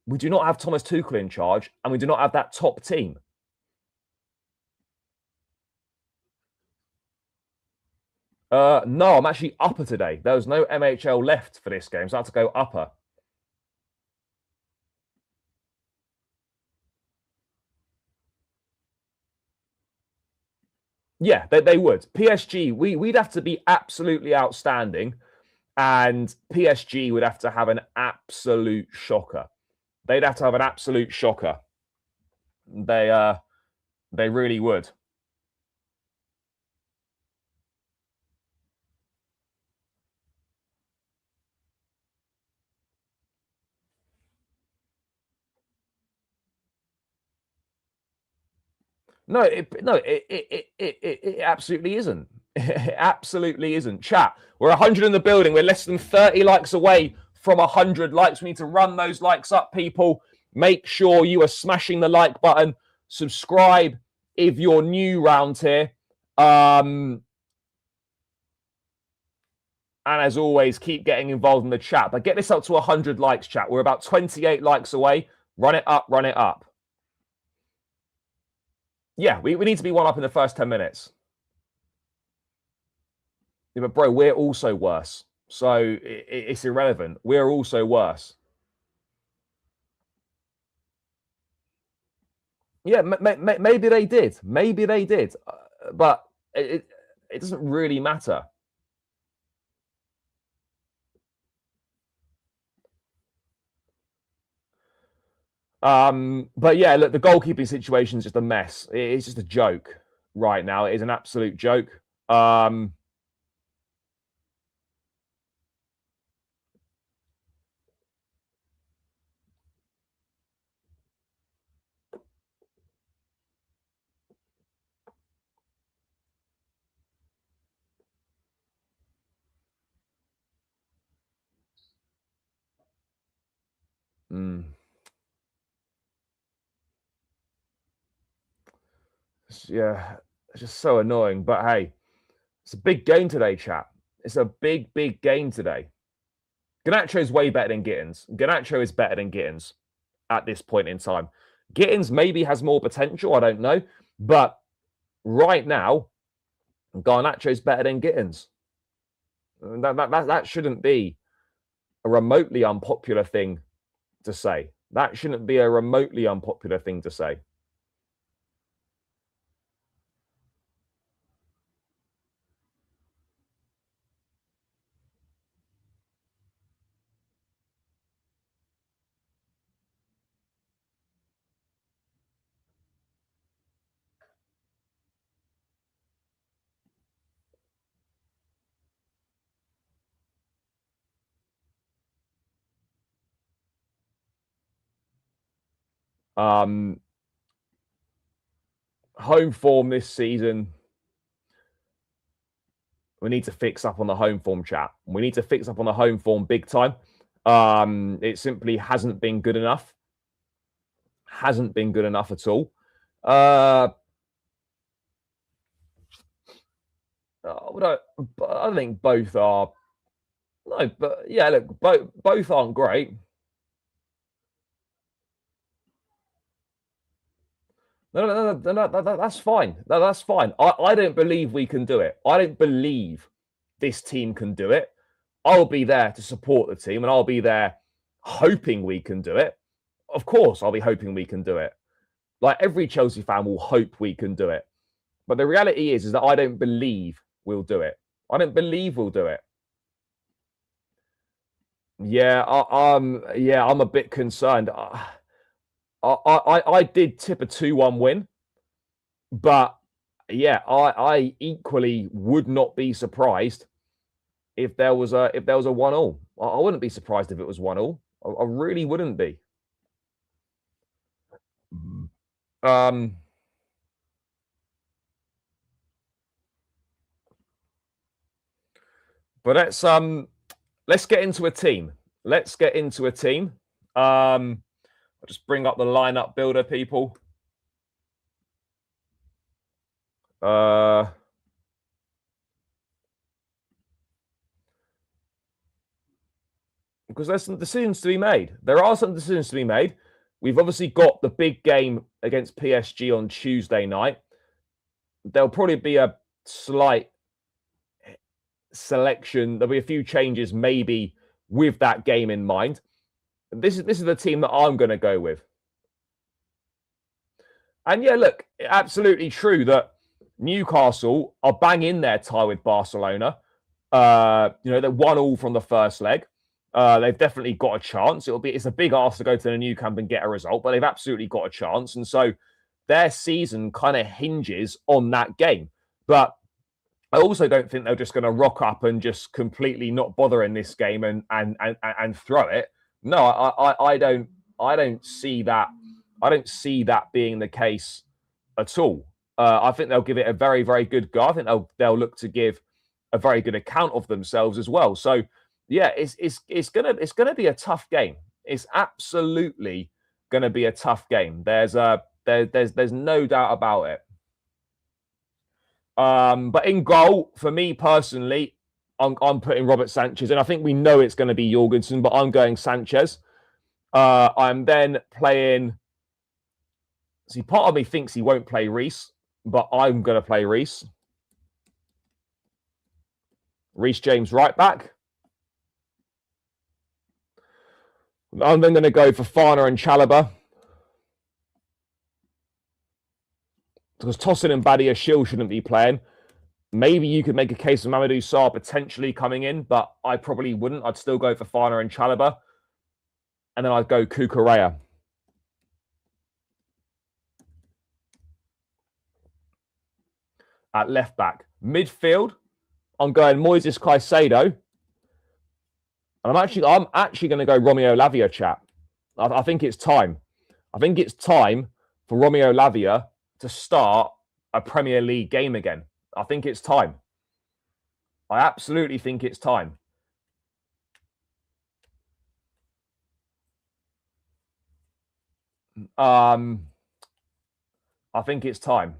We do not have Thomas Tuchel in charge, and we do not have that top team. No, I'm actually upper today. There was no MHL left for this game, so I had to go upper. Yeah, they would. PSG, we'd have to be absolutely outstanding, and PSG would have to have an absolute shocker. They'd have to have an absolute shocker. They really would. No, it absolutely isn't. It absolutely isn't. Chat, we're 100 in the building. We're less than 30 likes away from 100 likes. We need to run those likes up, people. Make sure you are smashing the like button. Subscribe if you're new round here. And as always, keep getting involved in the chat. But get this up to 100 likes, chat. We're about 28 likes away. Run it up, run it up. Yeah, we need to be one up in the first 10 minutes. Yeah, but bro, we're also worse. So it's irrelevant. We're also worse. Yeah, maybe they did. Maybe they did. But it doesn't really matter. But yeah, look, the goalkeeping situation is just a mess. It's just a joke right now. It is an absolute joke. Yeah, it's just so annoying. But hey, it's a big game today, chat. It's a big game today. Garnacho is way better than Gittins. Garnacho is better than Gittins at this point in time. Gittins maybe has more potential. I don't know. But right now, Garnacho is better than Gittins. That shouldn't be a remotely unpopular thing to say. That shouldn't be a remotely unpopular thing to say. Home form this season. We need to fix up on the home form, chat. We need to fix up on the home form big time. It simply hasn't been good enough. Hasn't been good enough at all. I think both are. No, but yeah, look, both aren't great. No, that's fine. That's fine. I don't believe we can do it. I don't believe this team can do it. I'll be there to support the team, and I'll be there hoping we can do it. Of course, I'll be hoping we can do it. Like every Chelsea fan will hope we can do it. But the reality is that I don't believe we'll do it. I don't believe we'll do it. Yeah, I'm a bit concerned. I did tip a 2-1 win, but yeah, I equally would not be surprised if there was a 1-1. I wouldn't be surprised if it was 1-1. I really wouldn't be. Um, but let's let's get into a team. Let's get into a team. I'll just bring up the lineup builder, people. Because there's some decisions to be made. There are some decisions to be made. We've obviously got the big game against PSG on Tuesday night. There'll probably be a slight selection. There'll be a few changes maybe with that game in mind. This is the team that I'm going to go with. And yeah, look, absolutely true that Newcastle are bang in their tie with Barcelona. They're 1-1 from the first leg. They've definitely got a chance. It's a big ask to go to the Nou Camp and get a result, but they've absolutely got a chance. And so their season kind of hinges on that game. But I also don't think they're just going to rock up and just completely not bother in this game and throw it. No, I don't see that. I don't see that being the case at all. I think they'll give it a very, very good go. I think they'll look to give a very good account of themselves as well. So yeah, it's gonna be a tough game. It's absolutely gonna be a tough game. There's no doubt about it. But in goal, for me personally, I'm putting Robert Sanchez, and I think we know it's going to be Jorgensen, but I'm going Sanchez. I'm then playing. See, part of me thinks he won't play Reece, but I'm going to play Reece. Reece James right back. I'm then going to go for Fana and Chalobah. Because Tosin and Badia Shield shouldn't be playing. Maybe you could make a case of Mamadou Sarr potentially coming in, but I probably wouldn't. I'd still go for Fana and Chalobah. And then I'd go Cucurella. At left back. Midfield, I'm going Moises Caicedo. And I'm actually going to go Romeo Lavia, chat. I think it's time. I think it's time for Romeo Lavia to start a Premier League game again. I think it's time. I absolutely think it's time. I think it's time.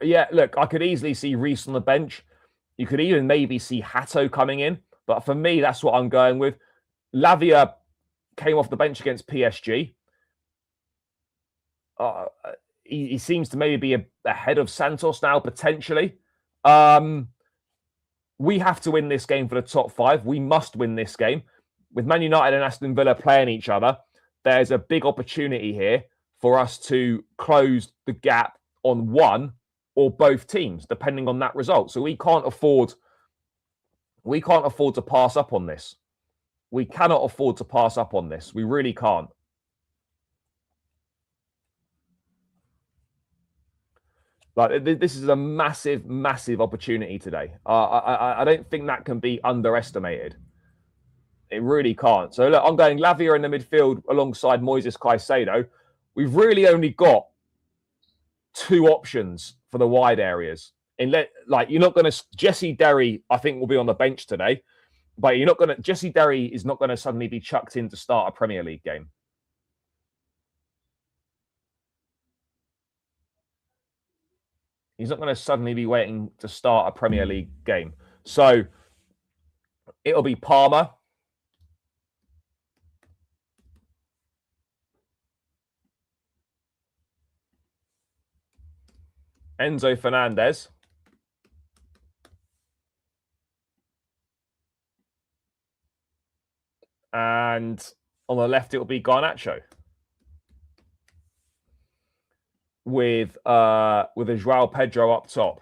Yeah, look, I could easily see Reece on the bench. You could even maybe see Hatto coming in. But for me, that's what I'm going with. Lavia came off the bench against PSG. He seems to maybe be ahead of Santos now, potentially. We have to win this game for the top 5. We must win this game. With Man United and Aston Villa playing each other, there's a big opportunity here for us to close the gap on one or both teams, depending on that result. So we can't afford to pass up on this. We cannot afford to pass up on this. We really can't. Like, this is a massive, massive opportunity today. I don't think that can be underestimated. It really can't. So look, I'm going Lavia in the midfield alongside Moises Caicedo. We've really only got 2 options for the wide areas. You're not going to Jesse Derry, I think, will be on the bench today, but Jesse Derry is not going to suddenly be chucked in to start a Premier League game. He's not going to suddenly be waiting to start a Premier League game. So it'll be Palmer. Enzo Fernandez. And on the left, it'll be Garnacho. With a Joao Pedro up top.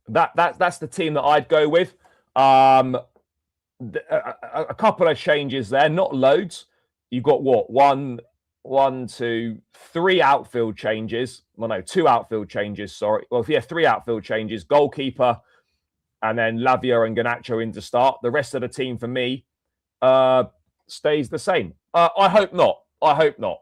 That's the team that I'd go with. A couple of changes there, not loads. You've got what? 1, 2, 3 outfield changes. Well, no, 2 outfield changes. Sorry. Well, yeah, 3 outfield changes. Goalkeeper, and then Lavia and Garnacho in to start. The rest of the team for me stays the same. I hope not. I hope not.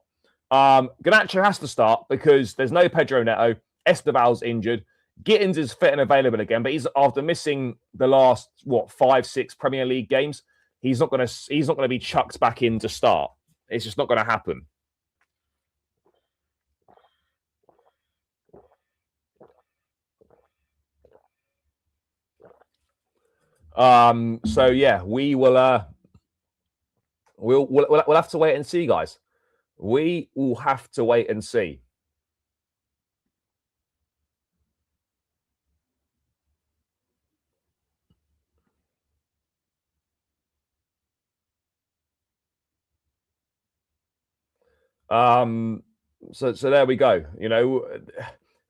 Garnacho has to start because there's no Pedro Neto. Esteval's injured. Gittins is fit and available again, but he's after missing the last 5-6 Premier League games. He's not going to be chucked back in to start. It's just not going to happen. So yeah, we will. We'll have to wait and see, guys. We will have to wait and see. So there we go. You know,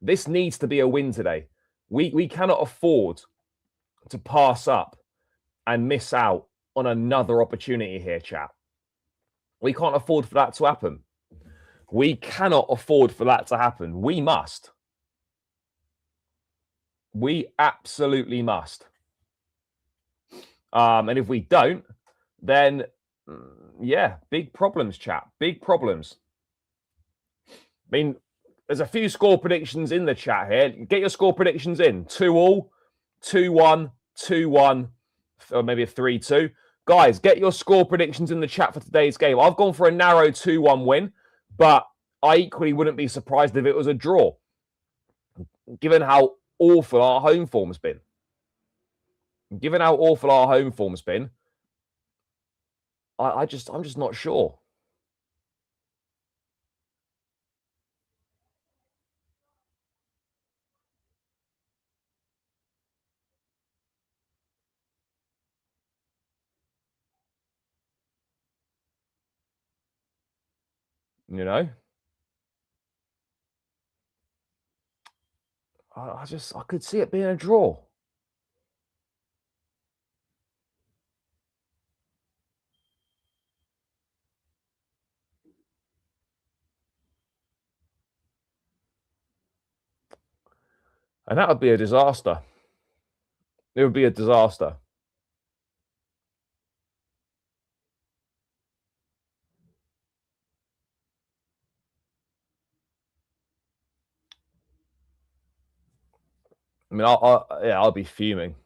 this needs to be a win today. We cannot afford to pass up and miss out on another opportunity here, chat. We can't afford for that to happen. We cannot afford for that to happen. We must. We absolutely must. And if we don't, then yeah, big problems, chat. Big problems. I mean, there's a few score predictions in the chat here. Get your score predictions in. 2-2, 2-1, 2-1, or maybe a 3-2. Guys, get your score predictions in the chat for today's game. I've gone for a narrow 2-1 win, but I equally wouldn't be surprised if it was a draw, given how awful our home form's been. Given how awful our home form's been, I'm just not sure. You know, I could see it being a draw. And that would be a disaster. It would be a disaster. I mean, I'll be fuming.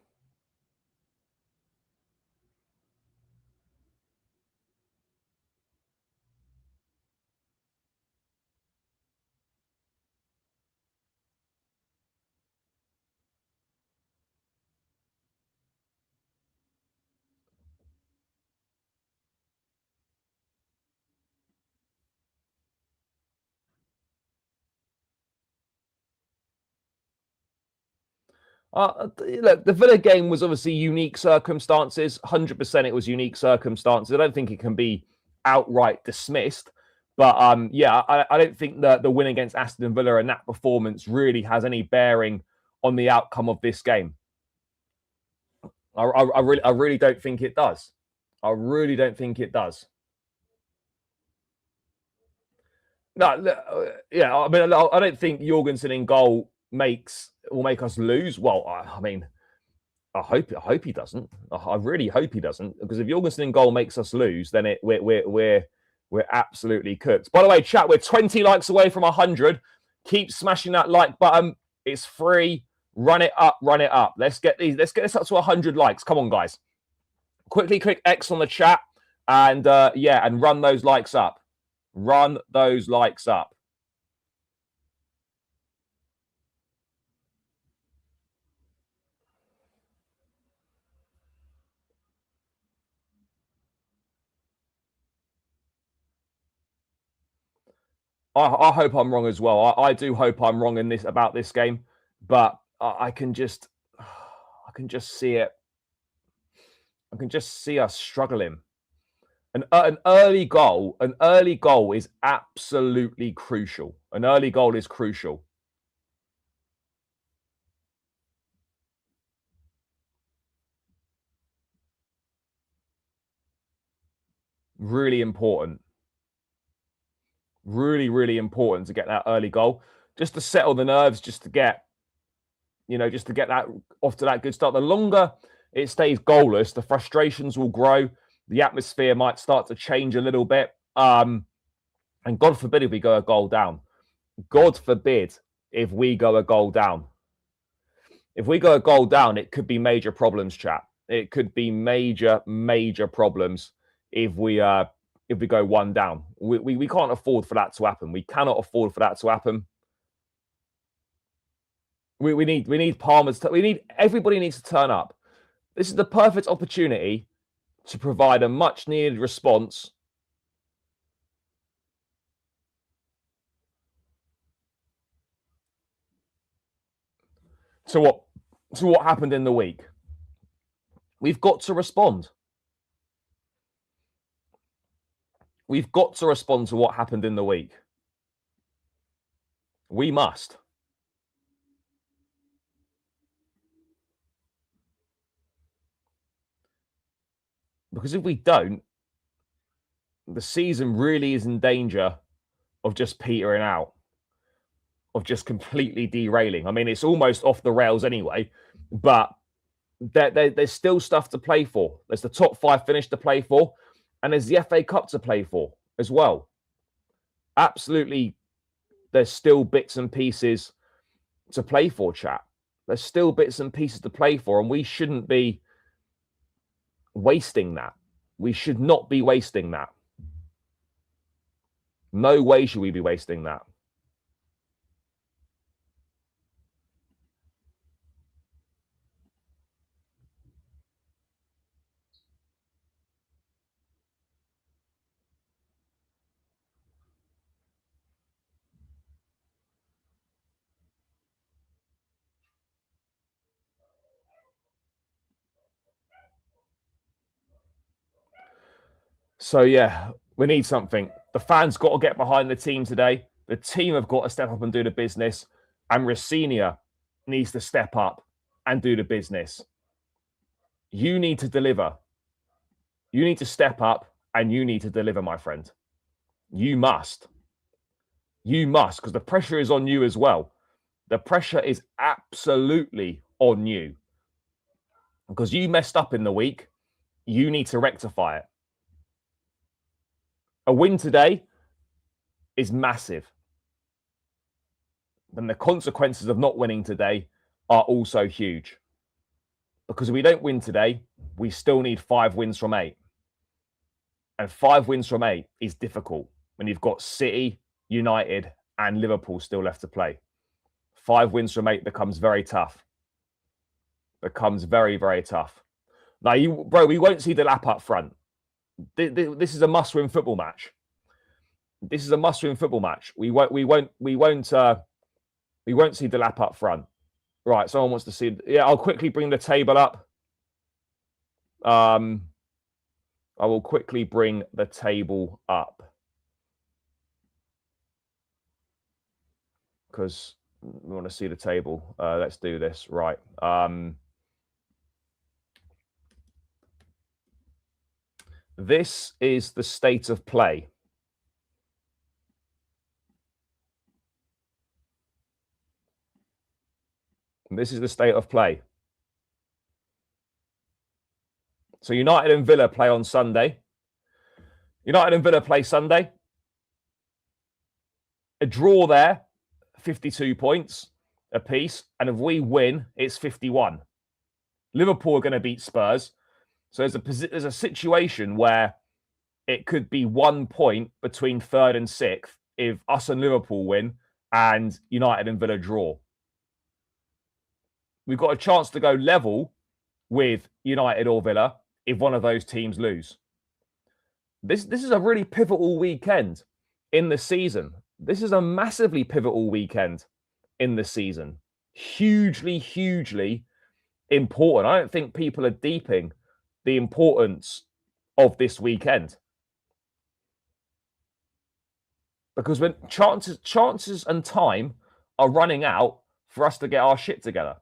Look, the Villa game was obviously unique circumstances. 100% it was unique circumstances. I don't think it can be outright dismissed. But yeah, I don't think that the win against Aston Villa and that performance really has any bearing on the outcome of this game. I really don't think it does. I really don't think it does. No, yeah, I mean, I don't think Jorgensen in goal will make us lose. Well, I mean, I hope he doesn't. I really hope he doesn't, because if Jorgensen in goal makes us lose, then we're absolutely cooked. By the way, chat, we're 20 likes away from 100. Keep smashing that like button. It's free. Run it up, run it up. Let's get this up to 100 likes. Come on, guys. Quickly click X on the chat and yeah, and run those likes up. Run those likes up. I hope I'm wrong as well. I do hope I'm wrong in this about this game, but I can just see it. I can just see us struggling. An early goal is absolutely crucial. An early goal is crucial. Really important. Really, really important to get that early goal, just to settle the nerves, just to get that off to that good start. The longer it stays goalless, the frustrations will grow. The atmosphere might start to change a little bit. And God forbid if we go a goal down. God forbid if we go a goal down. If we go a goal down, it could be major problems, chap. It could be major, major problems if we go one down. We can't afford for that to happen. We cannot afford for that to happen. We need Palmer's. Everybody needs to turn up. This is the perfect opportunity to provide a much needed response to what happened in the week. We've got to respond. We've got to respond to what happened in the week. We must. Because if we don't, the season really is in danger of just petering out, of just completely derailing. I mean, it's almost off the rails anyway, but there's still stuff to play for. There's the top 5 finish to play for, and there's the FA Cup to play for as well. Absolutely, there's still bits and pieces to play for, chat. There's still bits and pieces to play for, and we shouldn't be wasting that. We should not be wasting that. No way should we be wasting that. So, yeah, we need something. The fans got to get behind the team today. The team have got to step up and do the business. And Racina needs to step up and do the business. You need to deliver. You need to step up and you need to deliver, my friend. You must. You must, because the pressure is on you as well. The pressure is absolutely on you. Because you messed up in the week. You need to rectify it. A win today is massive. Then the consequences of not winning today are also huge. Because if we don't win today, we still need 5 wins from 8. And 5 wins from 8 is difficult when you've got City, United, and Liverpool still left to play. 5 wins from 8 becomes very tough. Becomes very, very tough. Now, we won't see the lap up front. This is a must-win football match. This is a must-win football match. We won't see the lap up front. Right, someone wants to see. Yeah, I'll quickly bring the table up. I will quickly bring the table up because we want to see the table. Let's do this. Right. This is the state of play. This is the state of play. So United and Villa play on Sunday. United and Villa play Sunday. A draw there, 52 points apiece. And if we win, it's 51. Liverpool are going to beat Spurs. So there's a situation where it could be 1 point between 3rd and 6th if us and Liverpool win and United and Villa draw. We've got a chance to go level with United or Villa if one of those teams lose. This is a really pivotal weekend in the season. This is a massively pivotal weekend in the season. Hugely, hugely important. I don't think people are deeping the importance of this weekend. Because when chances and time are running out for us to get our shit together.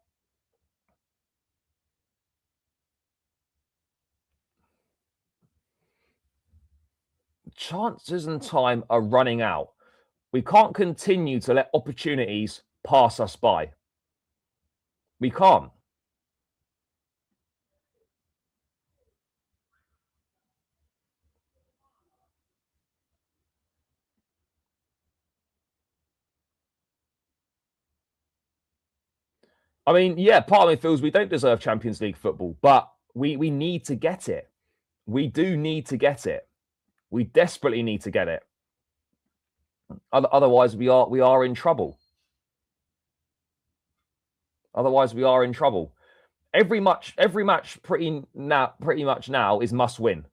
Chances and time are running out. We can't continue to let opportunities pass us by. We can't. I mean, yeah, part of me feels we don't deserve Champions League football, but we need to get it. We do need to get it. We desperately need to get it. Otherwise, we are in trouble. Otherwise, we are in trouble. Every match pretty much now is must win.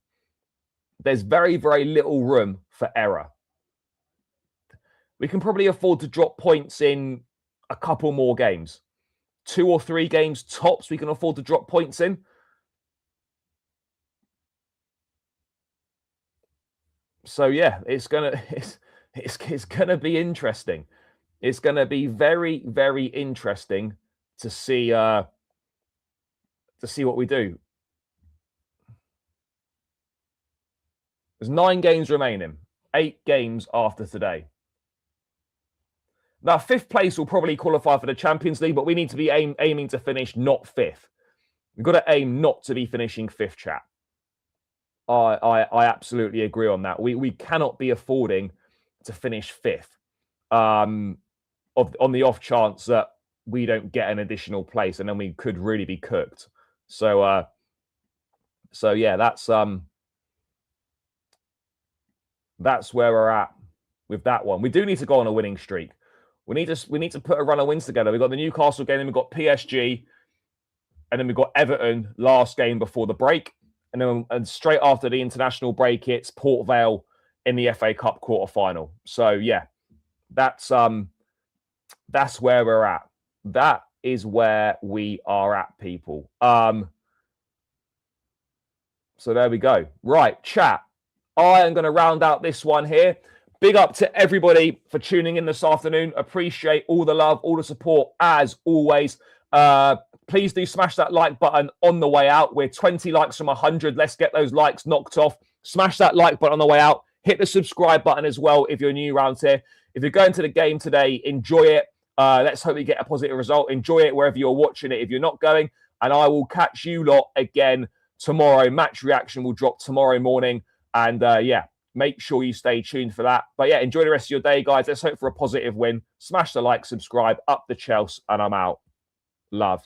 There's very, very little room for error. We can probably afford to drop points in a couple more games. 2 or 3 games tops we can afford to drop points in. So yeah, it's gonna be interesting. It's gonna be very, very interesting to see what we do. There's 9 games remaining, 8 games after today. Now, 5th place will probably qualify for the Champions League, but we need to be aiming to finish not 5th. We've got to aim not to be finishing 5th, chat. I absolutely agree on that. We cannot be affording to finish 5th on the off chance that we don't get an additional place, and then we could really be cooked. So yeah, that's where we're at with that one. We do need to go on a winning streak. We need to put a run of wins together. We've got the Newcastle game, then we've got PSG, and then we've got Everton last game before the break. And straight after the international break, it's Port Vale in the FA Cup quarter-final. So yeah, that's where we're at. That is where we are at, people. So there we go. Right, chat. I am going to round out this one here. Big up to everybody for tuning in this afternoon. Appreciate all the love, all the support, as always. Please do smash that like button on the way out. We're 20 likes from 100. Let's get those likes knocked off. Smash that like button on the way out. Hit the subscribe button as well if you're new around here. If you're going to the game today, enjoy it. Let's hope you get a positive result. Enjoy it wherever you're watching it if you're not going. And I will catch you lot again tomorrow. Match reaction will drop tomorrow morning. And yeah, make sure you stay tuned for that. But yeah, enjoy the rest of your day, guys. Let's hope for a positive win. Smash the like, subscribe, up the Chelsea, and I'm out. Love.